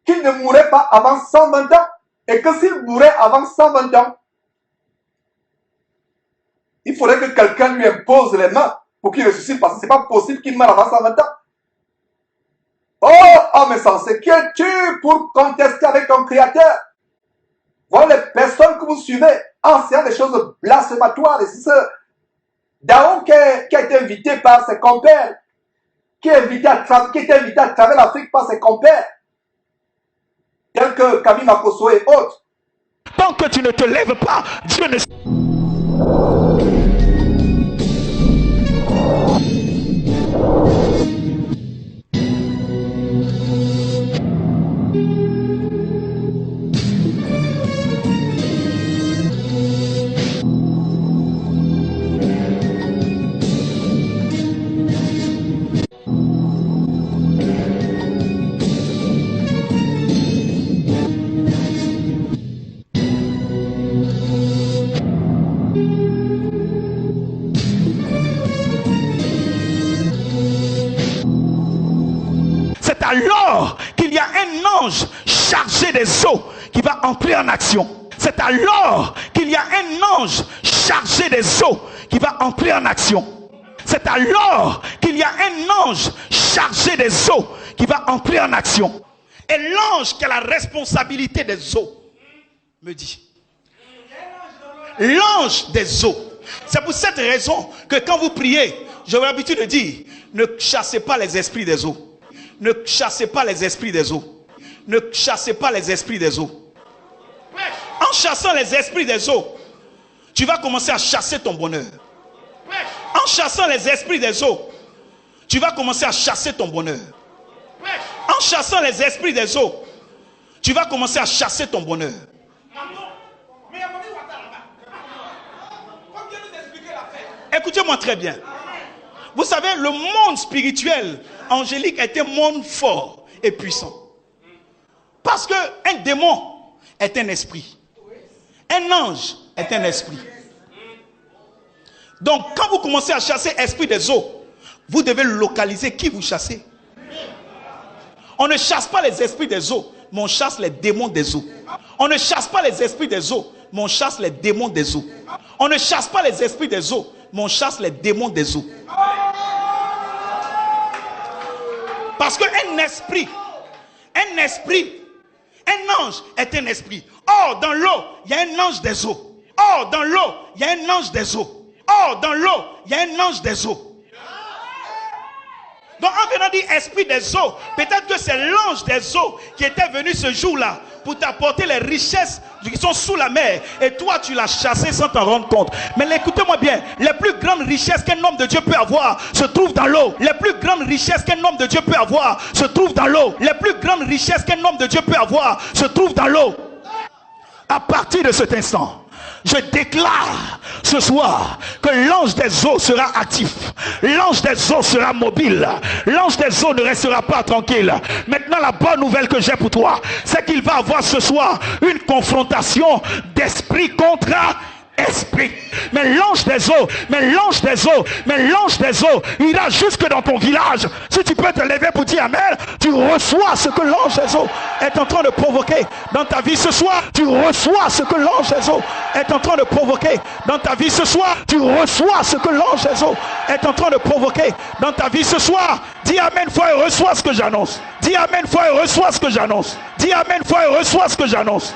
qu'il ne mourrait pas avant 120 ans. Et que s'il mourait avant 120 ans, il faudrait que quelqu'un lui impose les mains pour qu'il ressuscite, parce que ce n'est pas possible qu'il meure avant 120 ans. Oh, homme insensé, qui es-tu pour contester avec ton créateur? Voilà les personnes que vous suivez, enseignant des choses blasphématoires. Et c'est ce Dao qui a été invité par ses compères, qui est invité à travers l'Afrique par ses compères, tels que Camille Makosso et autres. Tant que tu ne te lèves pas, Dieu ne... C'est alors qu'il y a un ange chargé des eaux qui va entrer en action. C'est alors qu'il y a un ange chargé des eaux qui va entrer en action. C'est alors qu'il y a un ange chargé des eaux qui va entrer en action. Et l'ange qui a la responsabilité des eaux me dit, l'ange des eaux. C'est pour cette raison que quand vous priez, j'aurais l'habitude de dire, ne chassez pas les esprits des eaux. Ne chassez pas les esprits des eaux. Ne chassez pas les esprits des eaux. En chassant les esprits des eaux, tu vas commencer à chasser ton bonheur. En chassant les esprits des eaux, tu vas commencer à chasser ton bonheur. En chassant les esprits des eaux, tu vas commencer à chasser ton bonheur. Écoutez-moi très bien. Vous savez, le monde spirituel angélique est un monde fort et puissant. Parce qu'un démon est un esprit. Un ange est un esprit. Donc, quand vous commencez à chasser esprit des eaux, vous devez localiser qui vous chassez. On ne chasse pas les esprits des eaux, mais on chasse les démons des eaux. On ne chasse pas les esprits des eaux, mais on chasse les démons des eaux. On ne chasse pas les esprits des eaux, mais on chasse les démons des eaux. Parce qu'un esprit, un ange est un esprit. Or, dans l'eau, il y a un ange des eaux. Or, dans l'eau, il y a un ange des eaux. Or, dans l'eau, il y a un ange des eaux. Donc, en venant dire esprit des eaux, peut-être que c'est l'ange des eaux qui était venu ce jour-là pour t'apporter les richesses qui sont sous la mer. Et toi, tu l'as chassé sans t'en rendre compte. Mais écoutez-moi bien, les plus grandes richesses qu'un homme de Dieu peut avoir se trouvent dans l'eau. Les plus grandes richesses qu'un homme de Dieu peut avoir se trouvent dans l'eau. Les plus grandes richesses qu'un homme de Dieu peut avoir se trouvent dans l'eau. À partir de cet instant, je déclare ce soir que l'ange des eaux sera actif. L'ange des eaux sera mobile. L'ange des eaux ne restera pas tranquille. Maintenant, la bonne nouvelle que j'ai pour toi, c'est qu'il va avoir ce soir une confrontation d'esprit contre esprit. Mais l'ange des eaux, ira jusque dans ton village. Si tu peux te lever pour dire amen, tu reçois ce que l'ange des eaux est en train de provoquer dans ta vie ce soir. Tu reçois ce que l'ange des eaux est en train de provoquer dans ta vie ce soir. Tu reçois ce que l'ange des eaux est en train de provoquer dans ta vie ce soir. Dis amen foi et reçois ce que j'annonce. Dis amen foi et reçois ce que j'annonce. Dis amen foi et reçois ce que j'annonce.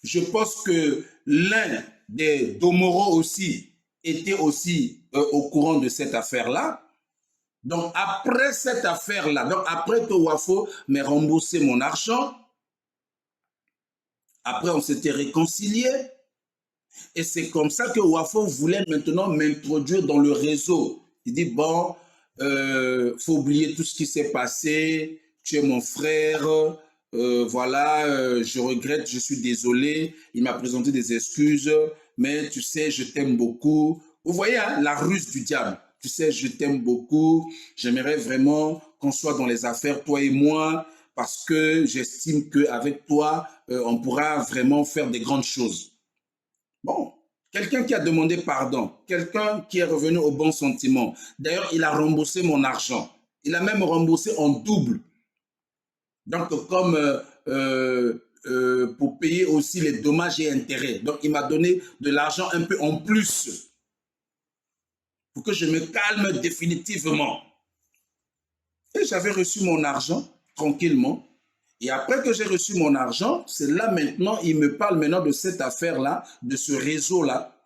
Je pense que l'un des Domoro aussi était aussi au courant de cette affaire-là. Donc, après cette affaire-là, donc après que Wafo m'ait remboursé mon argent, après on s'était réconciliés. Et c'est comme ça que Wafo voulait maintenant m'introduire dans le réseau. Il dit, bon, faut oublier tout ce qui s'est passé, tu es mon frère, voilà, je regrette, je suis désolé, il m'a présenté des excuses, mais tu sais, je t'aime beaucoup. Vous voyez, hein, la ruse du diable. Tu sais, je t'aime beaucoup, j'aimerais vraiment qu'on soit dans les affaires, toi et moi, parce que j'estime qu'avec toi, on pourra vraiment faire des grandes choses. Bon, quelqu'un qui a demandé pardon, quelqu'un qui est revenu au bon sentiment. D'ailleurs, il a remboursé mon argent. Il a même remboursé en double. Donc, comme pour payer aussi les dommages et intérêts. Donc, il m'a donné de l'argent un peu en plus pour que je me calme définitivement. Et j'avais reçu mon argent tranquillement. Et après que j'ai reçu mon argent, c'est là maintenant, il me parle maintenant de cette affaire-là, de ce réseau-là.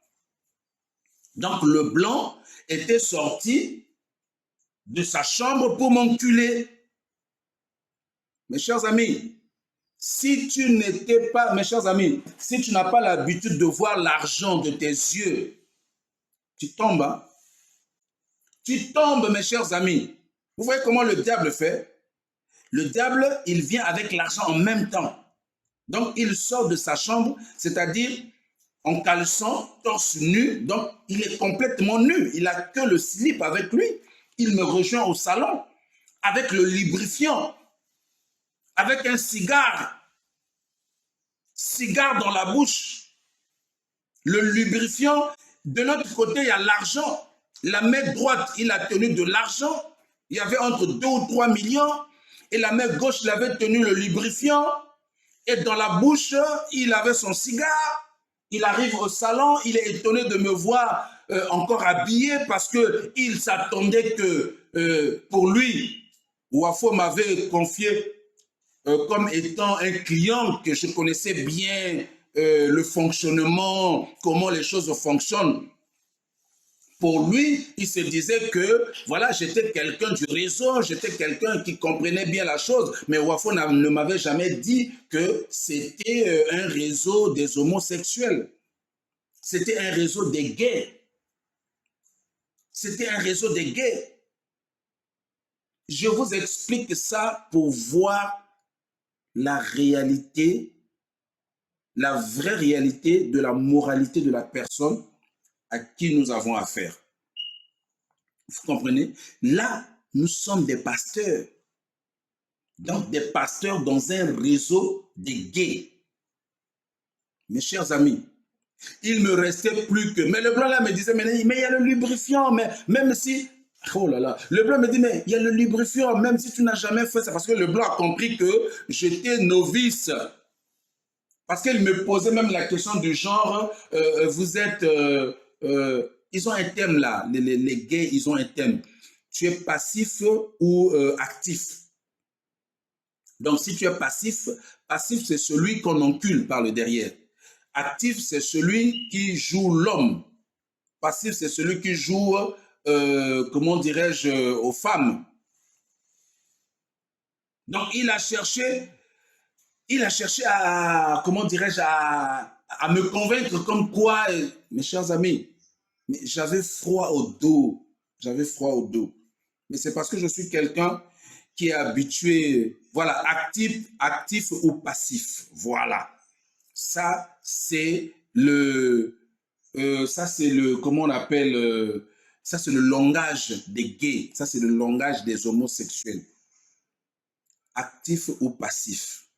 Donc, le blanc était sorti de sa chambre pour m'enculer. Mes chers amis, si tu n'étais pas, mes chers amis, si tu n'as pas l'habitude de voir l'argent de tes yeux, tu tombes. Hein? Tu tombes, mes chers amis. Vous voyez comment le diable fait? Le diable, il vient avec l'argent en même temps. Donc, il sort de sa chambre, c'est-à-dire en caleçon, torse nu. Donc, il est complètement nu. Il n'a que le slip avec lui. Il me rejoint au salon avec le lubrifiant, avec un cigare dans la bouche. Le lubrifiant, de l'autre côté, il y a l'argent. La main droite, il a tenu de l'argent. Il y avait entre 2 ou 3 millions. Et la main gauche, il avait tenu le lubrifiant. Et dans la bouche, il avait son cigare. Il arrive au salon, il est étonné de me voir encore habillé parce qu'il s'attendait que pour lui, Wafo m'avait confié comme étant un client que je connaissais bien le fonctionnement, comment les choses fonctionnent. Pour lui, il se disait que voilà, j'étais quelqu'un du réseau, j'étais quelqu'un qui comprenait bien la chose, mais Wafo ne m'avait jamais dit que c'était un réseau des homosexuels. C'était un réseau des gays. C'était un réseau des gays. Je vous explique ça pour voir la réalité, la vraie réalité de la moralité de la personne à qui nous avons affaire. Vous comprenez? Là, nous sommes des pasteurs. Donc, des pasteurs dans un réseau des gays. Mes chers amis, il me restait plus que... Mais le blanc là me disait, mais il y a le lubrifiant, mais même si... Oh là là, le blanc me dit, mais il y a le lubrifiant, même si tu n'as jamais fait ça, parce que le blanc a compris que j'étais novice. Parce qu'il me posait même la question du genre, vous êtes... ils ont un thème là, les gays, ils ont un thème. Tu es passif ou actif? Donc, si tu es passif, passif, c'est celui qu'on encule par le derrière. Actif, c'est celui qui joue l'homme. Passif, c'est celui qui joue, comment dirais-je, aux femmes. Donc, il a cherché à, comment dirais-je, à me convaincre comme quoi, mes chers amis, mais j'avais froid au dos. J'avais froid au dos. Mais c'est parce que je suis quelqu'un qui est habitué, voilà, actif ou passif. Voilà. Ça, c'est le, comment on appelle, ça, c'est le langage des gays. Ça, c'est le langage des homosexuels. Actif ou passif.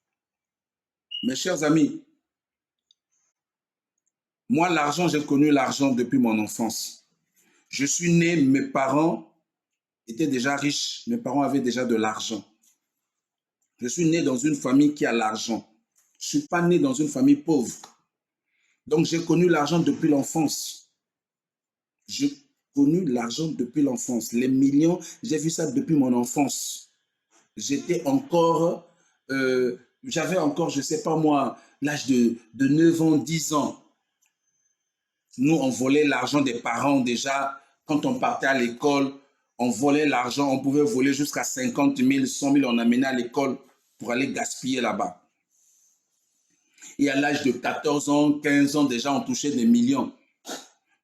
Mes chers amis, moi, l'argent, j'ai connu l'argent depuis mon enfance. Je suis né, mes parents étaient déjà riches. Mes parents avaient déjà de l'argent. Je suis né dans une famille qui a l'argent. Je ne suis pas né dans une famille pauvre. Donc, j'ai connu l'argent depuis l'enfance. J'ai connu l'argent depuis l'enfance. Les millions, j'ai vu ça depuis mon enfance. J'étais encore, j'avais encore, je ne sais pas moi, l'âge de 9 ans, 10 ans. Nous, on volait l'argent des parents déjà. Quand on partait à l'école, on volait l'argent. On pouvait voler jusqu'à 50 000, 100 000. On amenait à l'école pour aller gaspiller là-bas. Et à l'âge de 14 ans, 15 ans, déjà, on touchait des millions.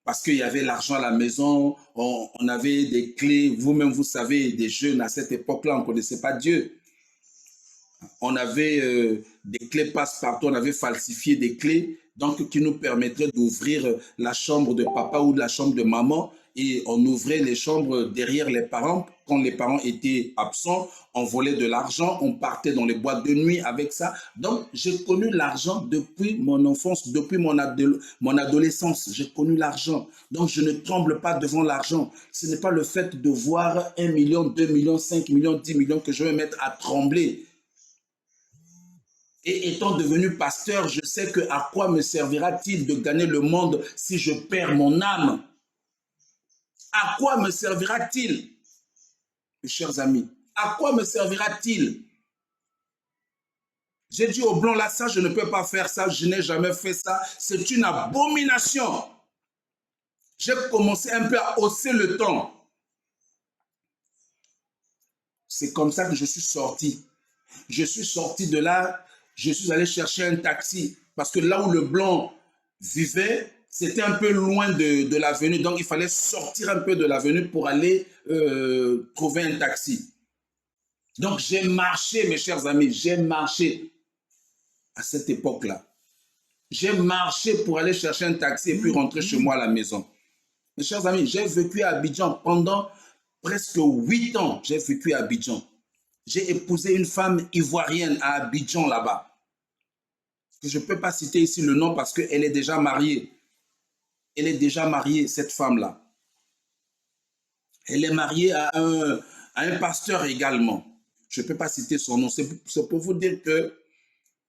Parce qu'il y avait l'argent à la maison, on avait des clés. Vous-même, vous savez, des jeunes à cette époque-là, on ne connaissait pas Dieu. On avait des clés passe-partout, on avait falsifié des clés, donc qui nous permettraient d'ouvrir la chambre de papa ou de la chambre de maman, et on ouvrait les chambres derrière les parents. Quand les parents étaient absents, on volait de l'argent, on partait dans les boîtes de nuit avec ça. Donc, j'ai connu l'argent depuis mon enfance, depuis mon adolescence. J'ai connu l'argent. Donc, je ne tremble pas devant l'argent. Ce n'est pas le fait de voir 1 million, 2 millions, 5 millions, 10 millions que je vais mettre à trembler. Et étant devenu pasteur, je sais que à quoi me servira-t-il de gagner le monde si je perds mon âme? À quoi me servira-t-il, mes chers amis? À quoi me servira-t-il? J'ai dit au blanc, là, ça, je ne peux pas faire ça, je n'ai jamais fait ça. C'est une abomination. J'ai commencé un peu à hausser le ton. C'est comme ça que je suis sorti. Je suis sorti de là, je suis allé chercher un taxi. Parce que là où le blanc vivait, c'était un peu loin de l'avenue. Donc, il fallait sortir un peu de l'avenue pour aller trouver un taxi. Donc, j'ai marché, mes chers amis, j'ai marché à cette époque-là. J'ai marché pour aller chercher un taxi et puis rentrer chez moi à la maison. Mes chers amis, j'ai vécu à Abidjan pendant presque 8 ans. J'ai vécu à Abidjan. J'ai épousé une femme ivoirienne à Abidjan là-bas. Je ne peux pas citer ici le nom parce qu'elle est déjà mariée. Elle est déjà mariée, cette femme-là. Elle est mariée à un pasteur également. Je ne peux pas citer son nom. C'est pour vous dire que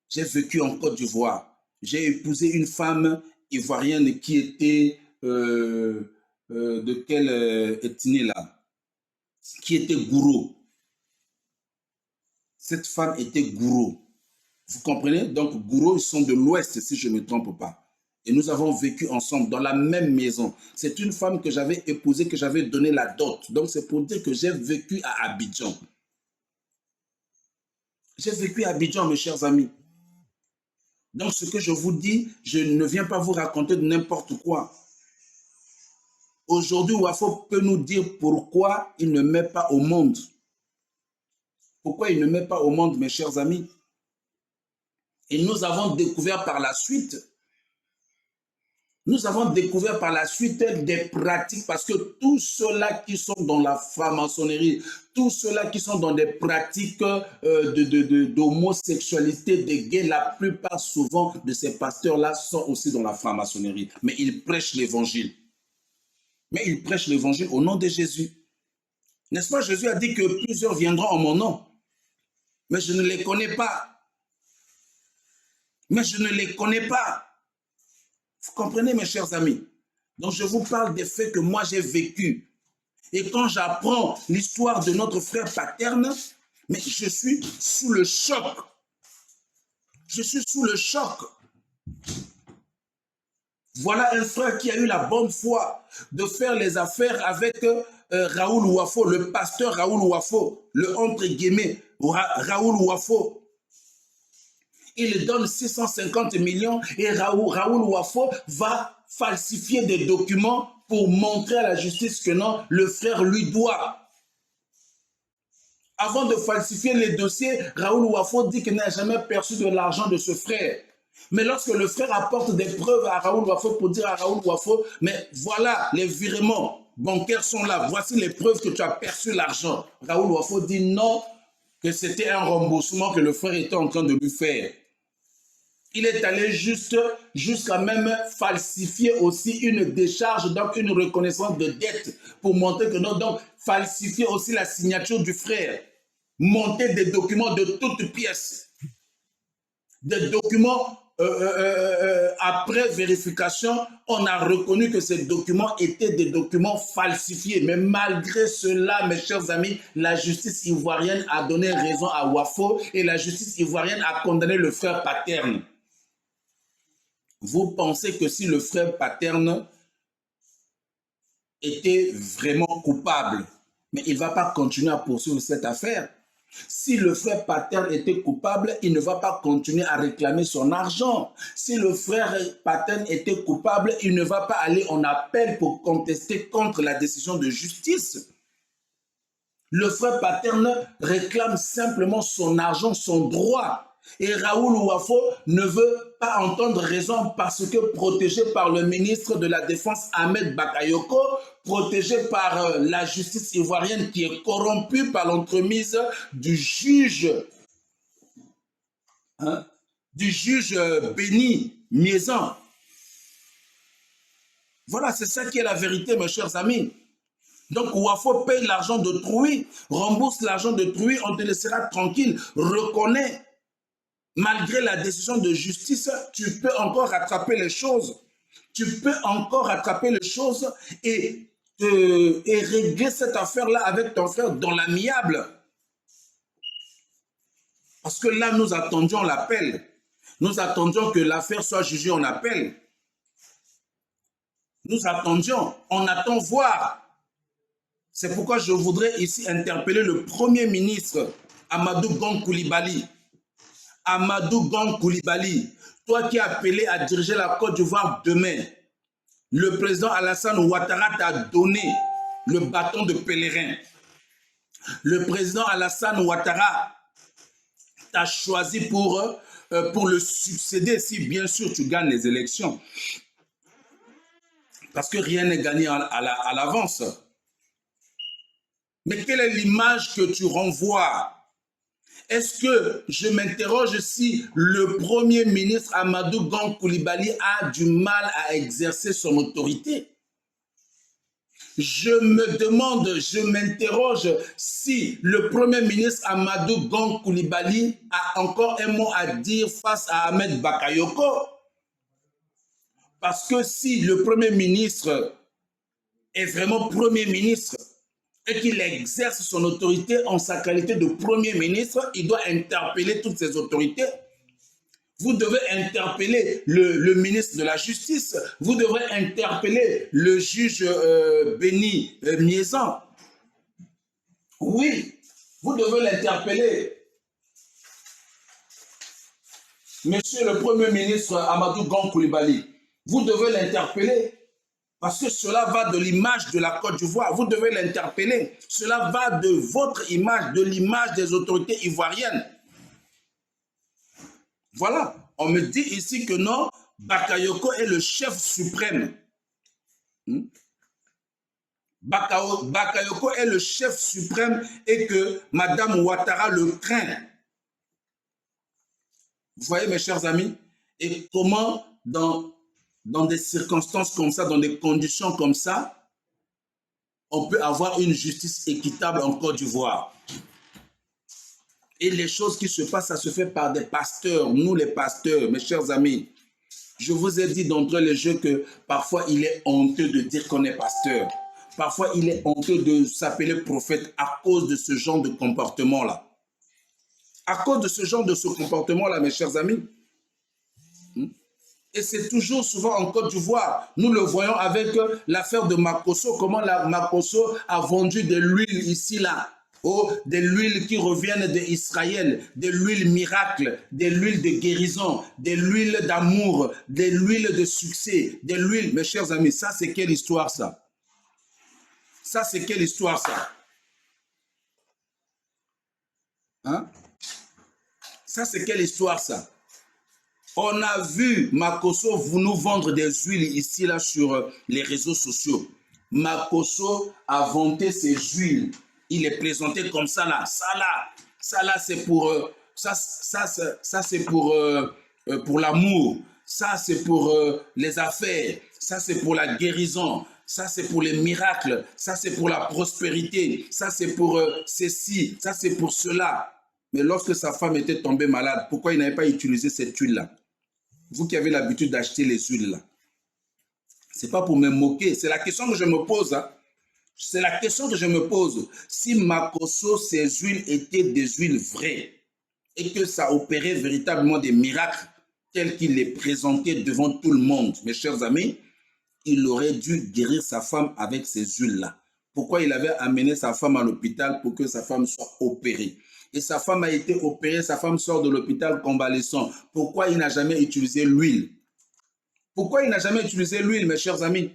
j'ai vécu en Côte d'Ivoire. J'ai épousé une femme ivoirienne qui était de quelle ethnie là? Qui était gourou. Cette femme était gourou. Vous comprenez? Donc, gourou, ils sont de l'Ouest, si je ne me trompe pas. Et nous avons vécu ensemble dans la même maison. C'est une femme que j'avais épousée, que j'avais donné la dot. Donc, c'est pour dire que j'ai vécu à Abidjan. J'ai vécu à Abidjan, mes chers amis. Donc, ce que je vous dis, je ne viens pas vous raconter de n'importe quoi. Aujourd'hui, Wafo peut nous dire pourquoi il ne met pas au monde. Pourquoi il ne met pas au monde, mes chers amis? Et nous avons découvert par la suite, des pratiques, parce que tous ceux-là qui sont dans la franc-maçonnerie, tous ceux-là qui sont dans des pratiques d'homosexualité, de gays, la plupart souvent de ces pasteurs-là sont aussi dans la franc-maçonnerie. Mais ils prêchent l'évangile. Mais ils prêchent l'évangile au nom de Jésus. N'est-ce pas? Jésus a dit que plusieurs viendront en mon nom. Mais je ne les connais pas. Mais je ne les connais pas. Vous comprenez, mes chers amis? Donc, je vous parle des faits que moi, j'ai vécu. Et quand j'apprends l'histoire de notre frère Paterne, mais je suis sous le choc. Je suis sous le choc. Voilà un frère qui a eu la bonne foi de faire les affaires avec Raoul Wafo, le pasteur Raoul Wafo, le entre guillemets Raoul Wafo. Il donne 650 millions et Raoul Wafo va falsifier des documents pour montrer à la justice que non, le frère lui doit. Avant de falsifier les dossiers, Raoul Wafo dit qu'il n'a jamais perçu de l'argent de ce frère. Mais lorsque le frère apporte des preuves à Raoul Wafo pour dire à Raoul Wafo, mais voilà, les virements bancaires sont là, voici les preuves que tu as perçu l'argent. Raoul Wafo dit non, que c'était un remboursement que le frère était en train de lui faire. Il est allé jusqu'à même falsifier aussi une décharge, donc une reconnaissance de dette pour montrer que non, donc falsifier aussi la signature du frère, monter des documents de toutes pièces, des documents après vérification, on a reconnu que ces documents étaient des documents falsifiés. Mais malgré cela, mes chers amis, la justice ivoirienne a donné raison à Wafo et la justice ivoirienne a condamné le frère Paterne. Vous pensez que si le frère Paterne était vraiment coupable, mais il ne va pas continuer à poursuivre cette affaire. Si le frère Paterne était coupable, il ne va pas continuer à réclamer son argent. Si le frère Paterne était coupable, il ne va pas aller en appel pour contester contre la décision de justice. Le frère Paterne réclame simplement son argent, son droit. Et Raoul Ouafo ne veut pas entendre raison parce que protégé par le ministre de la Défense Ahmed Bakayoko, protégé par la justice ivoirienne qui est corrompue par l'entremise du juge, Béni Miezan. Voilà, c'est ça qui est la vérité, mes chers amis. Donc, Ouafo paye l'argent d'autrui, rembourse l'argent d'autrui, on te laissera tranquille, reconnais. Malgré la décision de justice, tu peux encore rattraper les choses. Tu peux encore rattraper les choses et régler cette affaire-là avec ton frère dans l'amiable. Parce que là, nous attendions l'appel. Nous attendions que l'affaire soit jugée en appel. Nous attendions, on attend voir. C'est pourquoi je voudrais ici interpeller le Premier ministre, Amadou Gon Coulibaly. Amadou Gon Coulibaly, toi qui es appelé à diriger la Côte d'Ivoire demain, le président Alassane Ouattara t'a donné le bâton de pèlerin. Le président Alassane Ouattara t'a choisi pour le succéder si bien sûr tu gagnes les élections. Parce que rien n'est gagné à l'avance. Mais quelle est l'image que tu renvoies? Est-ce que je m'interroge si le Premier ministre Amadou Gon Coulibaly a du mal à exercer son autorité? Je me demande, je m'interroge si le Premier ministre Amadou Gon Coulibaly a encore un mot à dire face à Ahmed Bakayoko. Parce que si le Premier ministre est vraiment Premier ministre, et qu'il exerce son autorité en sa qualité de Premier ministre, il doit interpeller toutes ces autorités. Vous devez interpeller le ministre de la Justice. Vous devrez interpeller le juge Béni Miezan. Oui, vous devez l'interpeller. Monsieur le Premier ministre Amadou Gon Coulibaly, vous devez l'interpeller. Parce que cela va de l'image de la Côte d'Ivoire. Vous devez l'interpeller. Cela va de votre image, de l'image des autorités ivoiriennes. Voilà. On me dit ici que non, Bakayoko est le chef suprême. Bakayoko est le chef suprême et que Madame Ouattara le craint. Vous voyez, mes chers amis, et comment dans des circonstances comme ça, dans des conditions comme ça, on peut avoir une justice équitable en Côte d'Ivoire. Et les choses qui se passent, ça se fait par des pasteurs, nous les pasteurs, mes chers amis. Je vous ai dit d'entrée les jeux que parfois il est honteux de dire qu'on est pasteur. Parfois il est honteux de s'appeler prophète à cause de ce genre de comportement-là. À cause de ce genre de comportement-là, mes chers amis. Et c'est toujours souvent en Côte d'Ivoire. Nous le voyons avec l'affaire de Makosso, comment Makosso a vendu de l'huile ici, là. Oh, de l'huile qui reviennent d'Israël, de l'huile miracle, de l'huile de guérison, de l'huile d'amour, de l'huile de succès, de l'huile. Mes chers amis, ça c'est quelle histoire ça? Ça c'est quelle histoire ça? Hein? Ça c'est quelle histoire ça? On a vu Makosso vous nous vendre des huiles ici, là, sur les réseaux sociaux. Makosso a vanté ses huiles. Il est présenté comme ça, là. Ça, là, c'est pour... ça c'est pour l'amour. Ça, c'est pour les affaires. Ça, c'est pour la guérison. Ça, c'est pour les miracles. Ça, c'est pour la prospérité. Ça, c'est pour ceci. Ça, c'est pour cela. Mais lorsque sa femme était tombée malade, pourquoi il n'avait pas utilisé cette huile-là? Vous qui avez l'habitude d'acheter les huiles-là. Ce n'est pas pour me moquer. C'est la question que je me pose. Hein. C'est la question que je me pose. Si Makosso, ces huiles étaient des huiles vraies et que ça opérait véritablement des miracles tels qu'il les présentait devant tout le monde, mes chers amis, il aurait dû guérir sa femme avec ces huiles-là. Pourquoi il avait amené sa femme à l'hôpital pour que sa femme soit opérée? Et sa femme a été opérée, sa femme sort de l'hôpital convalescent. Pourquoi il n'a jamais utilisé l'huile? Pourquoi il n'a jamais utilisé l'huile, mes chers amis,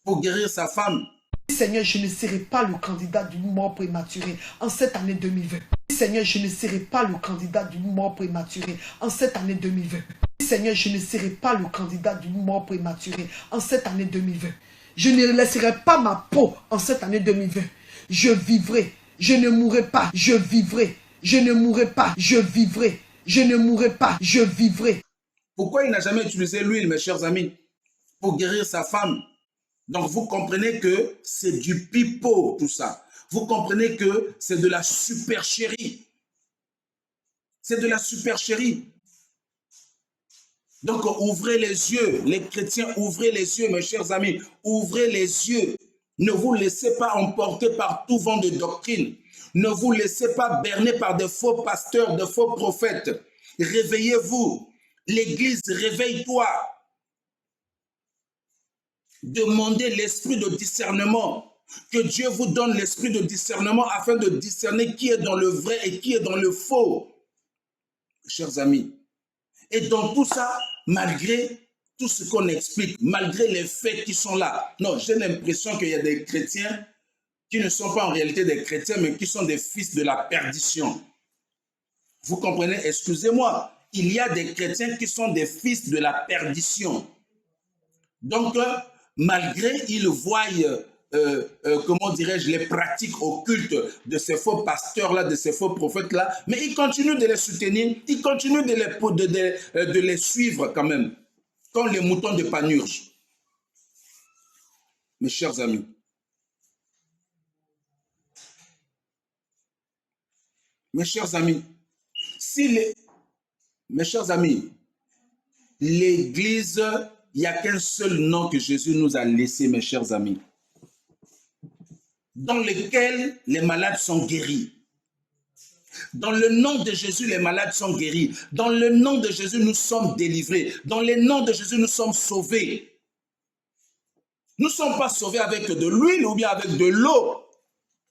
pour guérir sa femme? Seigneur, je ne serai pas le candidat d'une mort prématurée en cette année 2020. Seigneur, je ne serai pas le candidat d'une mort prématurée en cette année 2020. Seigneur, je ne serai pas le candidat d'une mort prématurée en cette année 2020. Je ne laisserai pas ma peau en cette année 2020. Je vivrai, je ne mourrai pas, je vivrai, je ne mourrai pas, je vivrai, je ne mourrai pas, je vivrai. Pourquoi il n'a jamais utilisé l'huile, mes chers amis, pour guérir sa femme? Donc vous comprenez que c'est du pipeau tout ça. Vous comprenez que c'est de la supercherie. C'est de la supercherie. Donc ouvrez les yeux, les chrétiens, ouvrez les yeux, mes chers amis, ouvrez les yeux. Ne vous laissez pas emporter par tout vent de doctrine. Ne vous laissez pas berner par de faux pasteurs, de faux prophètes. Réveillez-vous. L'Église, réveille-toi. Demandez l'esprit de discernement. Que Dieu vous donne l'esprit de discernement afin de discerner qui est dans le vrai et qui est dans le faux. Chers amis. Et dans tout ça, malgré tout ce qu'on explique, malgré les faits qui sont là, non, j'ai l'impression qu'il y a des chrétiens qui ne sont pas en réalité des chrétiens, mais qui sont des fils de la perdition. Vous comprenez? Excusez-moi, il y a des chrétiens qui sont des fils de la perdition. Donc, malgré ils voient, comment dirais-je, les pratiques occultes de ces faux pasteurs-là, de ces faux prophètes-là, mais ils continuent de les soutenir, ils continuent de les suivre quand même, comme les moutons de Panurge. Mes chers amis, mes chers amis, l'Église, il n'y a qu'un seul nom que Jésus nous a laissé, mes chers amis, dans lequel les malades sont guéris. Dans le nom de Jésus, les malades sont guéris. Dans le nom de Jésus, nous sommes délivrés. Dans le nom de Jésus, nous sommes sauvés. Nous ne sommes pas sauvés avec de l'huile ou bien avec de l'eau.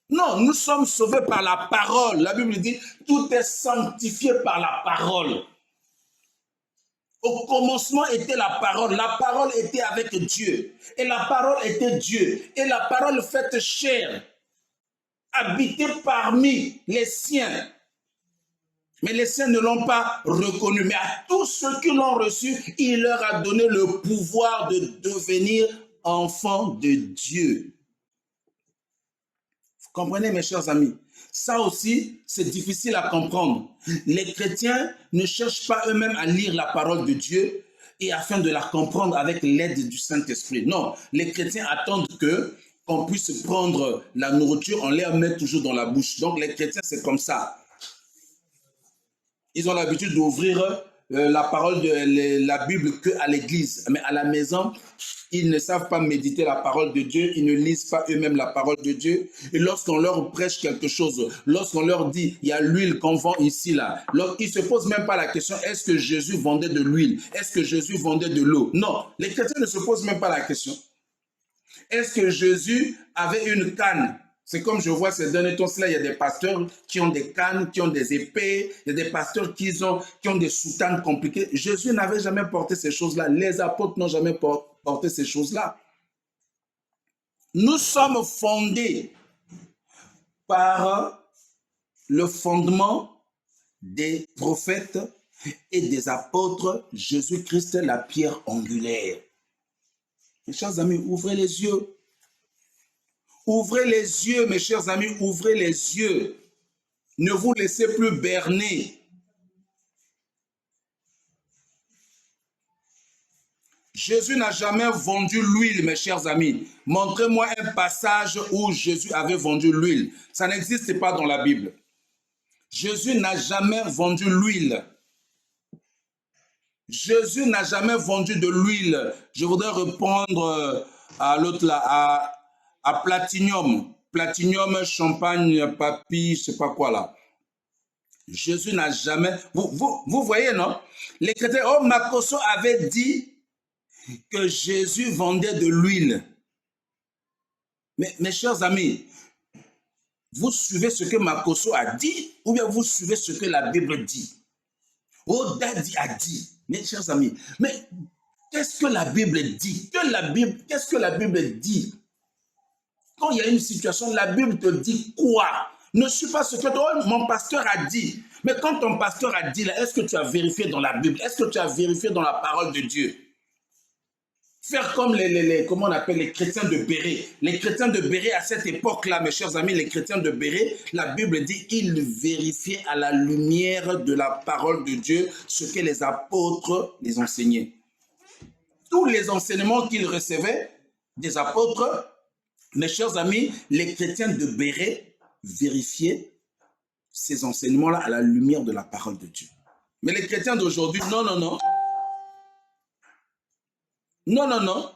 Non, nous sommes sauvés par la parole. La Bible dit, tout est sanctifié par la parole. Au commencement était la parole était avec Dieu, et la parole était Dieu, et la parole faite chair, habitée parmi les siens. Mais les siens ne l'ont pas reconnu, mais à tous ceux qui l'ont reçu, il leur a donné le pouvoir de devenir enfants de Dieu. Vous comprenez, mes chers amis? Ça aussi, c'est difficile à comprendre. Les chrétiens ne cherchent pas eux-mêmes à lire la parole de Dieu et afin de la comprendre avec l'aide du Saint-Esprit. Non, les chrétiens attendent qu'on puisse prendre la nourriture, on les met toujours dans la bouche. Donc les chrétiens, c'est comme ça. Ils ont l'habitude d'ouvrir la parole de la Bible qu'à l'église. Mais à la maison, ils ne savent pas méditer la parole de Dieu, ils ne lisent pas eux-mêmes la parole de Dieu. Et lorsqu'on leur prêche quelque chose, lorsqu'on leur dit, il y a l'huile qu'on vend ici, là, ils ne se posent même pas la question, est-ce que Jésus vendait de l'huile? Est-ce que Jésus vendait de l'eau? Non, les chrétiens ne se posent même pas la question. Est-ce que Jésus avait une canne? C'est comme je vois ces derniers temps-là, il y a des pasteurs qui ont des cannes, qui ont des épées, il y a des pasteurs qui ont des soutanes compliquées. Jésus n'avait jamais porté ces choses-là. Les apôtres n'ont jamais porté ces choses-là. Nous sommes fondés par le fondement des prophètes et des apôtres, Jésus-Christ, la pierre angulaire. Mes chers amis, ouvrez les yeux. Ouvrez les yeux, mes chers amis, ouvrez les yeux. Ne vous laissez plus berner. Jésus n'a jamais vendu l'huile, mes chers amis. Montrez-moi un passage où Jésus avait vendu l'huile. Ça n'existe pas dans la Bible. Jésus n'a jamais vendu l'huile. Jésus n'a jamais vendu de l'huile. Je voudrais répondre à l'autre là, à Platinium. Platinium, champagne, papy, je ne sais pas quoi là. Jésus n'a jamais... Vous voyez, non? Les chrétiens, oh, Makoso avait dit que Jésus vendait de l'huile. Mais mes chers amis, vous suivez ce que Makoso a dit ou bien vous suivez ce que la Bible dit? Oh, Daddy a dit. Mes chers amis, mais qu'est-ce que la Bible dit? Qu'est-ce que la Bible dit? Quand il y a une situation, la Bible te dit quoi? Ne suis pas ce que mon pasteur a dit. Mais quand ton pasteur a dit, est-ce que tu as vérifié dans la Bible? Est-ce que tu as vérifié dans la parole de Dieu? Faire comme comment on appelle les chrétiens de Béret. Les chrétiens de Béret, à cette époque-là, mes chers amis, les chrétiens de Béret, la Bible dit, ils vérifiaient à la lumière de la parole de Dieu ce que les apôtres les enseignaient. Tous les enseignements qu'ils recevaient des apôtres, mes chers amis, les chrétiens de Béret vérifiaient ces enseignements-là à la lumière de la parole de Dieu. Mais les chrétiens d'aujourd'hui, non, non, non. Non, non, non.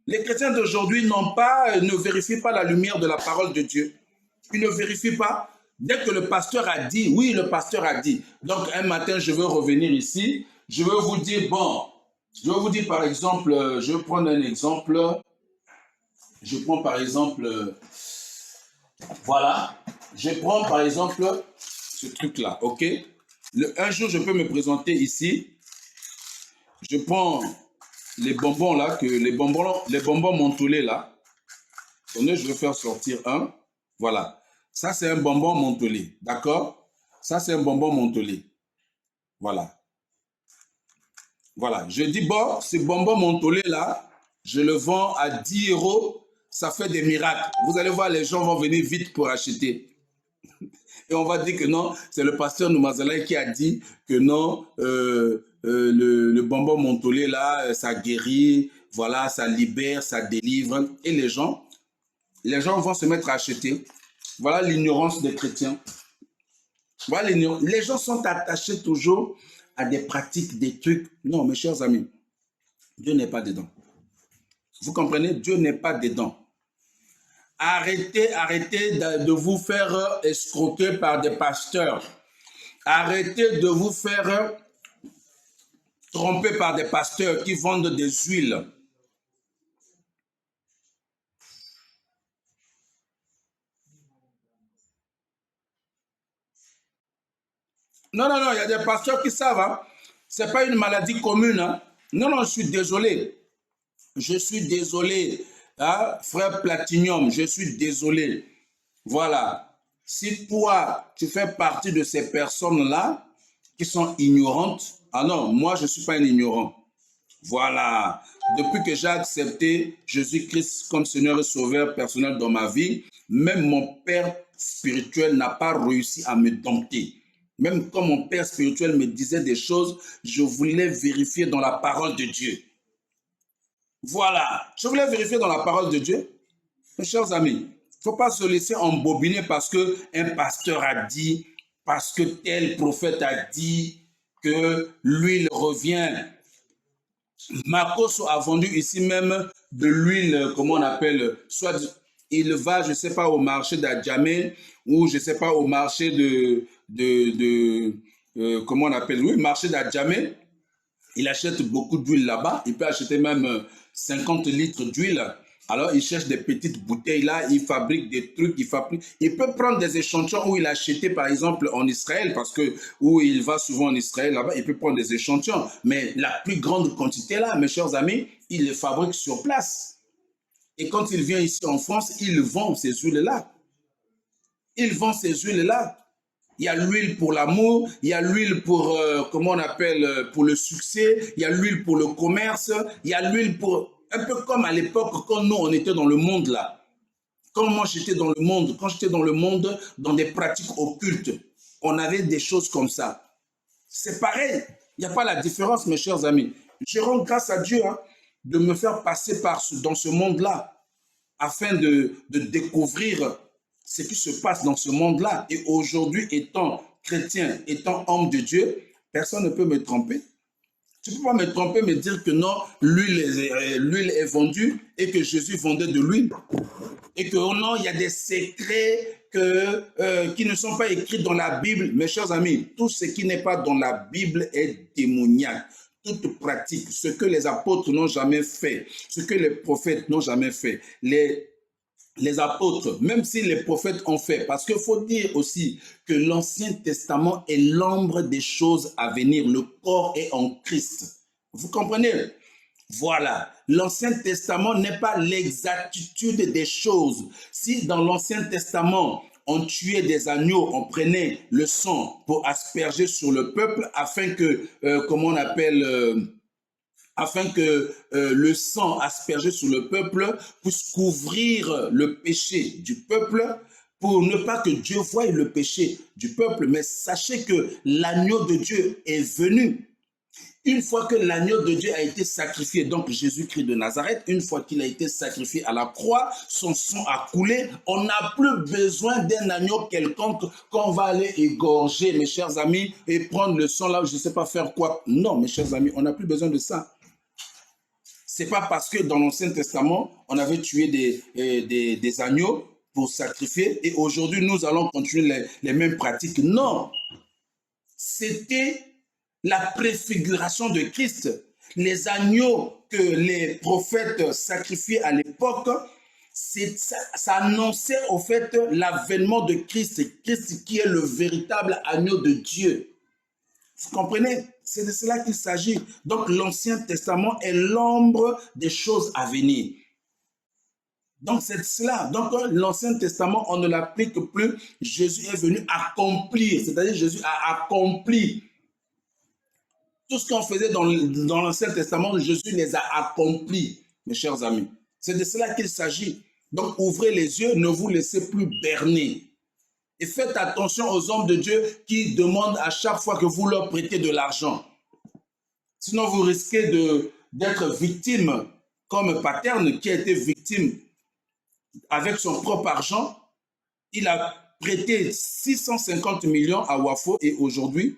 Les chrétiens d'aujourd'hui ne vérifient pas la lumière de la parole de Dieu. Ils ne vérifient pas. Dès que le pasteur a dit, oui, le pasteur a dit. Donc, un matin, je veux revenir ici. Je veux vous dire, bon, je vais vous dire par exemple, je vais prendre un exemple. Je prends par exemple, voilà. Je prends par exemple ce truc-là, ok? Un jour, je peux me présenter ici. Je prends les bonbons là, les bonbons mentholés là. Attendez, je vais faire sortir un. Voilà. Ça, c'est un bonbon mentholé. D'accord? Ça, c'est un bonbon mentholé. Voilà. Voilà. Je dis, bon, ce bonbon mentholé là, je le vends à 10 €. Ça fait des miracles. Vous allez voir, les gens vont venir vite pour acheter. Et on va dire que non, c'est le pasteur Noumazalaï qui a dit que non, le bonbon mentholé là, ça guérit, voilà, ça libère, ça délivre. Et les gens vont se mettre à acheter. Voilà l'ignorance des chrétiens. Voilà les gens sont attachés toujours à des pratiques, des trucs. Non, mes chers amis, Dieu n'est pas dedans. Vous comprenez? Dieu n'est pas dedans. Arrêtez de vous faire escroquer par des pasteurs. Arrêtez de vous faire tromper par des pasteurs qui vendent des huiles. Non, non, non, il y a des pasteurs qui savent. Hein. Ce n'est pas une maladie commune. Hein. Non, non, je suis désolé. Je suis désolé. Hein, frère Platinium, je suis désolé. Voilà. Si toi, tu fais partie de ces personnes-là qui sont ignorantes, ah non, moi, je ne suis pas un ignorant. Voilà. Depuis que j'ai accepté Jésus-Christ comme Seigneur et Sauveur personnel dans ma vie, même mon père spirituel n'a pas réussi à me dompter. Même quand mon père spirituel me disait des choses, je voulais vérifier dans la parole de Dieu. Voilà. Je voulais vérifier dans la parole de Dieu. Mes chers amis, il ne faut pas se laisser embobiner parce qu'un pasteur a dit, parce que tel prophète a dit que l'huile revient. Marcos a vendu ici même de l'huile, comment on appelle, soit il va, je ne sais pas, au marché d'Adjamé ou je ne sais pas, au marché comment on appelle, oui, marché d'Adjamé. Il achète beaucoup d'huile là-bas. Il peut acheter même 50 litres d'huile. Alors, il cherche des petites bouteilles là. Il fabrique des trucs. Il peut prendre des échantillons où il a acheté, par exemple, en Israël, parce que où il va souvent en Israël, là-bas, il peut prendre des échantillons. Mais la plus grande quantité là, mes chers amis, il les fabrique sur place. Et quand il vient ici en France, il vend ces huiles-là. Il vend ces huiles-là. Il y a l'huile pour l'amour, il y a l'huile pour, comment on appelle, pour le succès, il y a l'huile pour le commerce, il y a l'huile pour, un peu comme à l'époque quand nous, on était dans le monde là. Quand moi, j'étais dans le monde, dans des pratiques occultes, on avait des choses comme ça. C'est pareil, il n'y a pas la différence, mes chers amis. Je rends grâce à Dieu hein, de me faire passer dans ce monde-là, afin de découvrir ce qui se passe dans ce monde-là. Et aujourd'hui, étant chrétien, étant homme de Dieu, personne ne peut me tromper. Tu ne peux pas me tromper, me dire que non, l'huile est vendue et que Jésus vendait de l'huile. Et que oh non, il y a des secrets qui ne sont pas écrits dans la Bible. Mes chers amis, tout ce qui n'est pas dans la Bible est démoniaque. Toute pratique, ce que les apôtres n'ont jamais fait, ce que les prophètes n'ont jamais fait, les apôtres, même si les prophètes ont fait, parce qu'il faut dire aussi que l'Ancien Testament est l'ombre des choses à venir. Le corps est en Christ. Vous comprenez? Voilà, l'Ancien Testament n'est pas l'exactitude des choses. Si dans l'Ancien Testament, on tuait des agneaux, on prenait le sang pour asperger sur le peuple afin que, comment on appelle, afin que le sang aspergé sur le peuple puisse couvrir le péché du peuple, pour ne pas que Dieu voie le péché du peuple. Mais sachez que l'agneau de Dieu est venu. Une fois que l'agneau de Dieu a été sacrifié, donc Jésus-Christ de Nazareth, une fois qu'il a été sacrifié à la croix, son sang a coulé, on n'a plus besoin d'un agneau quelconque qu'on va aller égorger, mes chers amis, et prendre le sang là, je ne sais pas faire quoi. Non, mes chers amis, on n'a plus besoin de ça. C'est pas parce que dans l'Ancien Testament, on avait tué des agneaux pour sacrifier, et aujourd'hui, nous allons continuer les mêmes pratiques. Non, c'était la préfiguration de Christ. Les agneaux que les prophètes sacrifiaient à l'époque, ça annonçait au fait l'avènement de Christ. Christ qui est le véritable agneau de Dieu. Vous comprenez? C'est de cela qu'il s'agit. Donc l'Ancien Testament est l'ombre des choses à venir. Donc c'est cela. Donc l'Ancien Testament, on ne l'applique plus. Jésus est venu accomplir, c'est-à-dire Jésus a accompli tout ce qu'on faisait dans l'Ancien Testament. Jésus les a accomplis, mes chers amis. C'est de cela qu'il s'agit. Donc ouvrez les yeux, ne vous laissez plus berner. Et faites attention aux hommes de Dieu qui demandent à chaque fois que vous leur prêtez de l'argent. Sinon, vous risquez d'être victime, comme Paterne qui a été victime avec son propre argent. Il a prêté 650 millions à Wafo et aujourd'hui,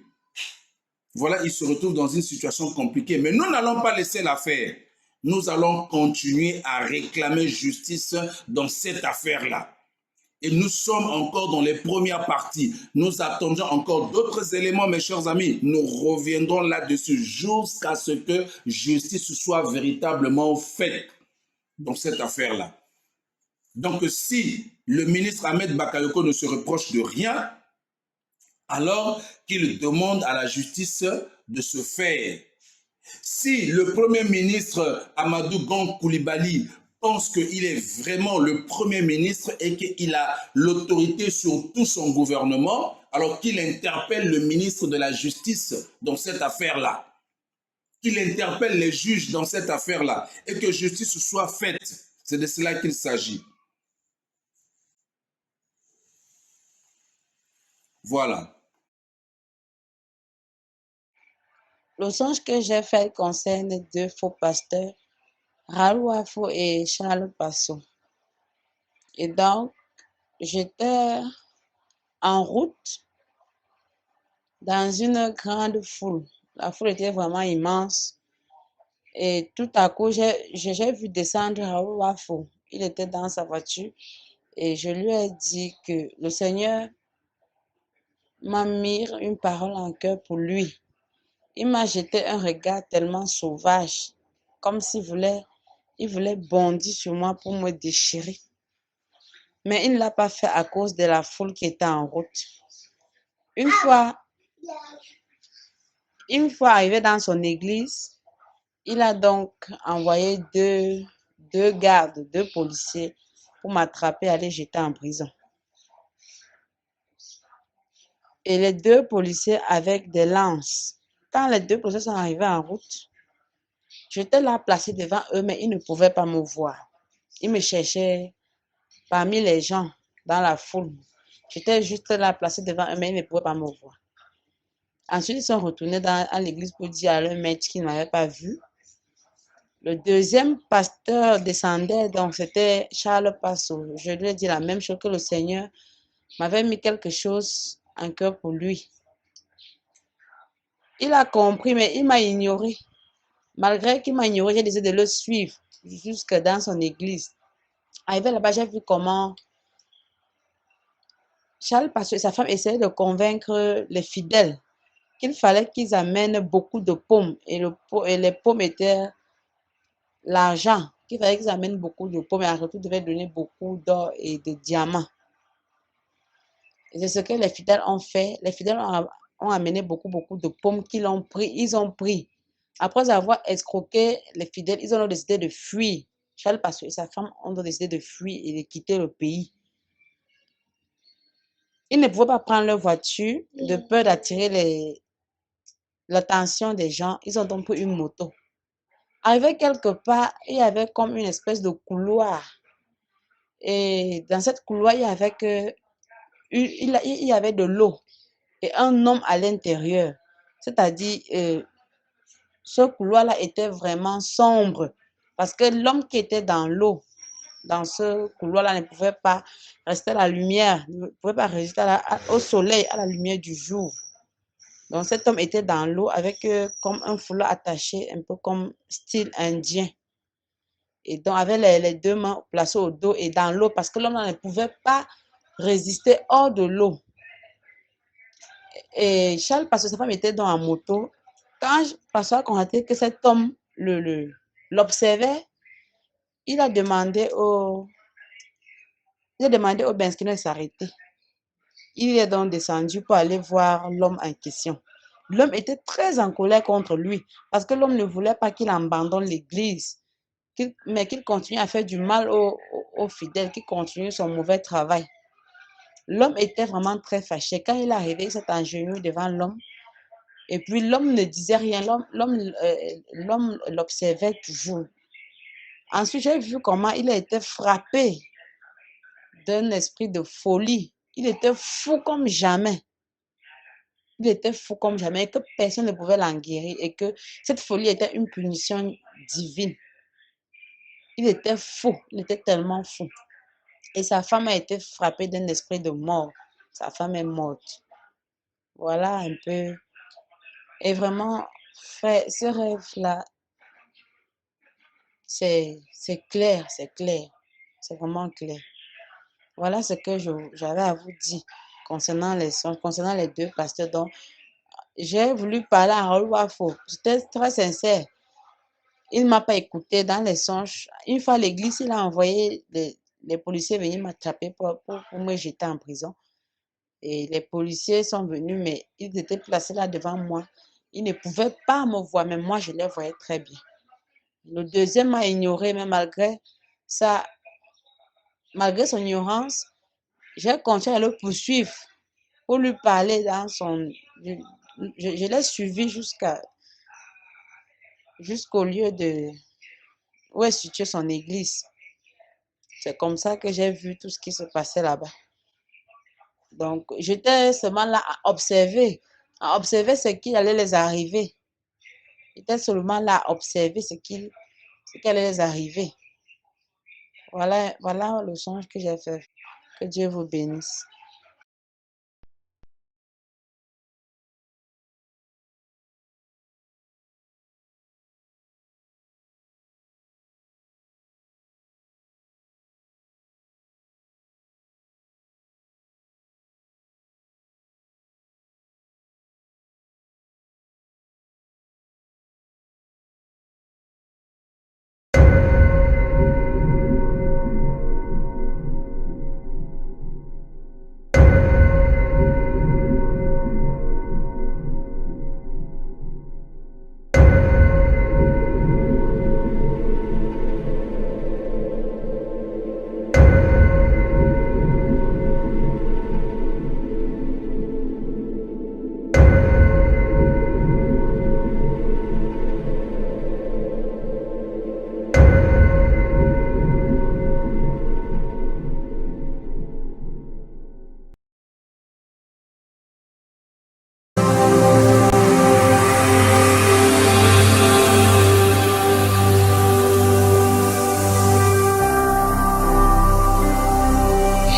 voilà, il se retrouve dans une situation compliquée. Mais nous n'allons pas laisser l'affaire. Nous allons continuer à réclamer justice dans cette affaire-là. Et nous sommes encore dans les premières parties. Nous attendons encore d'autres éléments, mes chers amis. Nous reviendrons là-dessus jusqu'à ce que justice soit véritablement faite dans cette affaire-là. Donc, si le ministre Ahmed Bakayoko ne se reproche de rien, alors qu'il demande à la justice de se faire. Si le Premier ministre Amadou Gon Coulibaly pense qu'il est vraiment le Premier ministre et qu'il a l'autorité sur tout son gouvernement, alors qu'il interpelle le ministre de la Justice dans cette affaire-là, qu'il interpelle les juges dans cette affaire-là et que justice soit faite. C'est de cela qu'il s'agit. Voilà. Le songe que j'ai fait concerne deux faux pasteurs, Raoul Wafo et Charles Passo. Et donc, j'étais en route dans une grande foule. La foule était vraiment immense. Et tout à coup, j'ai vu descendre Raoul Wafo. Il était dans sa voiture et je lui ai dit que le Seigneur m'a mis une parole en cœur pour lui. Il m'a jeté un regard tellement sauvage, comme s'il voulait bondir sur moi pour me déchirer. Mais il ne l'a pas fait à cause de la foule qui était en route. Une fois arrivé dans son église, il a donc envoyé deux gardes, deux policiers pour m'attraper et aller jeter en prison. Et les deux policiers avec des lances. Quand les deux policiers sont arrivés en route, j'étais là placé devant eux, mais ils ne pouvaient pas me voir. Ils me cherchaient parmi les gens, dans la foule. J'étais juste là placé devant eux, mais ils ne pouvaient pas me voir. Ensuite, ils sont retournés à l'église pour dire à leur maître qu'ils ne m'avaient pas vu. Le deuxième pasteur descendait, donc c'était Charles Passo. Je lui ai dit la même chose, que le Seigneur m'avait mis quelque chose en cœur pour lui. Il a compris, mais il m'a ignoré. Malgré qu'il m'a ignoré, j'ai décidé de le suivre jusque dans son église. Arrivé là-bas, j'ai vu comment Charles Passo et sa femme essayaient de convaincre les fidèles qu'il fallait qu'ils amènent beaucoup de pommes. Et les pommes étaient l'argent. Qu'il fallait qu'ils amènent beaucoup de pommes et en retour, ils devaient donner beaucoup d'or et de diamants. Et c'est ce que les fidèles ont fait. Les fidèles ont amené beaucoup de pommes qu'ils ont pris. Ils ont pris Après avoir escroqué les fidèles, ils ont décidé de fuir. Charles Passeau et sa femme ont décidé de fuir et de quitter le pays. Ils ne pouvaient pas prendre leur voiture de peur d'attirer l'attention des gens. Ils ont donc pris une moto. Arrivé quelque part, il y avait comme une espèce de couloir. Et dans cette couloir, il y avait de l'eau et un homme à l'intérieur. C'est-à-dire, ce couloir-là était vraiment sombre parce que l'homme qui était dans l'eau, dans ce couloir-là, ne pouvait pas rester à la lumière, ne pouvait pas résister au soleil, à la lumière du jour. Donc, cet homme était dans l'eau avec comme un foulard attaché, un peu comme style indien. Et donc, avec les deux mains placées au dos et dans l'eau, parce que l'homme ne pouvait pas résister hors de l'eau. Et Charles, parce que sa femme était dans la moto, quand Pasteur a constaté que cet homme l'observait, il a demandé au Benskino de s'arrêter. Il est donc descendu pour aller voir l'homme en question. L'homme était très en colère contre lui parce que l'homme ne voulait pas qu'il abandonne l'église, mais qu'il continue à faire du mal aux fidèles, qu'il continue son mauvais travail. L'homme était vraiment très fâché. Quand il est arrivé, il s'est agenouillé devant l'homme. Et puis l'homme ne disait rien. L'homme l'observait toujours. Ensuite, j'ai vu comment il a été frappé d'un esprit de folie. Il était fou comme jamais. Il était fou comme jamais et que personne ne pouvait l'en guérir et que cette folie était une punition divine. Il était fou, il était tellement fou. Et sa femme a été frappée d'un esprit de mort. Sa femme est morte. Voilà un peu. Et vraiment, frère, ce rêve-là, c'est clair, c'est clair. C'est vraiment clair. Voilà ce que j'avais à vous dire concernant les songes, concernant les deux pasteurs. Donc, j'ai voulu parler à Raoul Wafo. J'étais très sincère. Il ne m'a pas écouté dans les songes. Une fois à l'église, il a envoyé les policiers venir m'attraper pour me jeter en prison. Et les policiers sont venus, mais ils étaient placés là devant moi. Ils ne pouvaient pas me voir, mais moi, je les voyais très bien. Le deuxième m'a ignoré, mais malgré son ignorance, j'ai continué à le poursuivre pour lui parler dans son... Je l'ai suivi jusqu'au lieu où est située son église. C'est comme ça que j'ai vu tout ce qui se passait là-bas. Donc, j'étais seulement là à observer ce qui allait les arriver. J'étais seulement là à observer ce qui allait les arriver. Voilà le songe que j'ai fait. Que Dieu vous bénisse.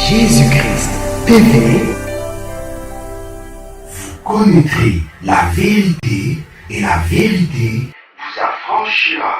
Jésus-Christ TV, vous connaîtrez la vérité et la vérité vous affranchira.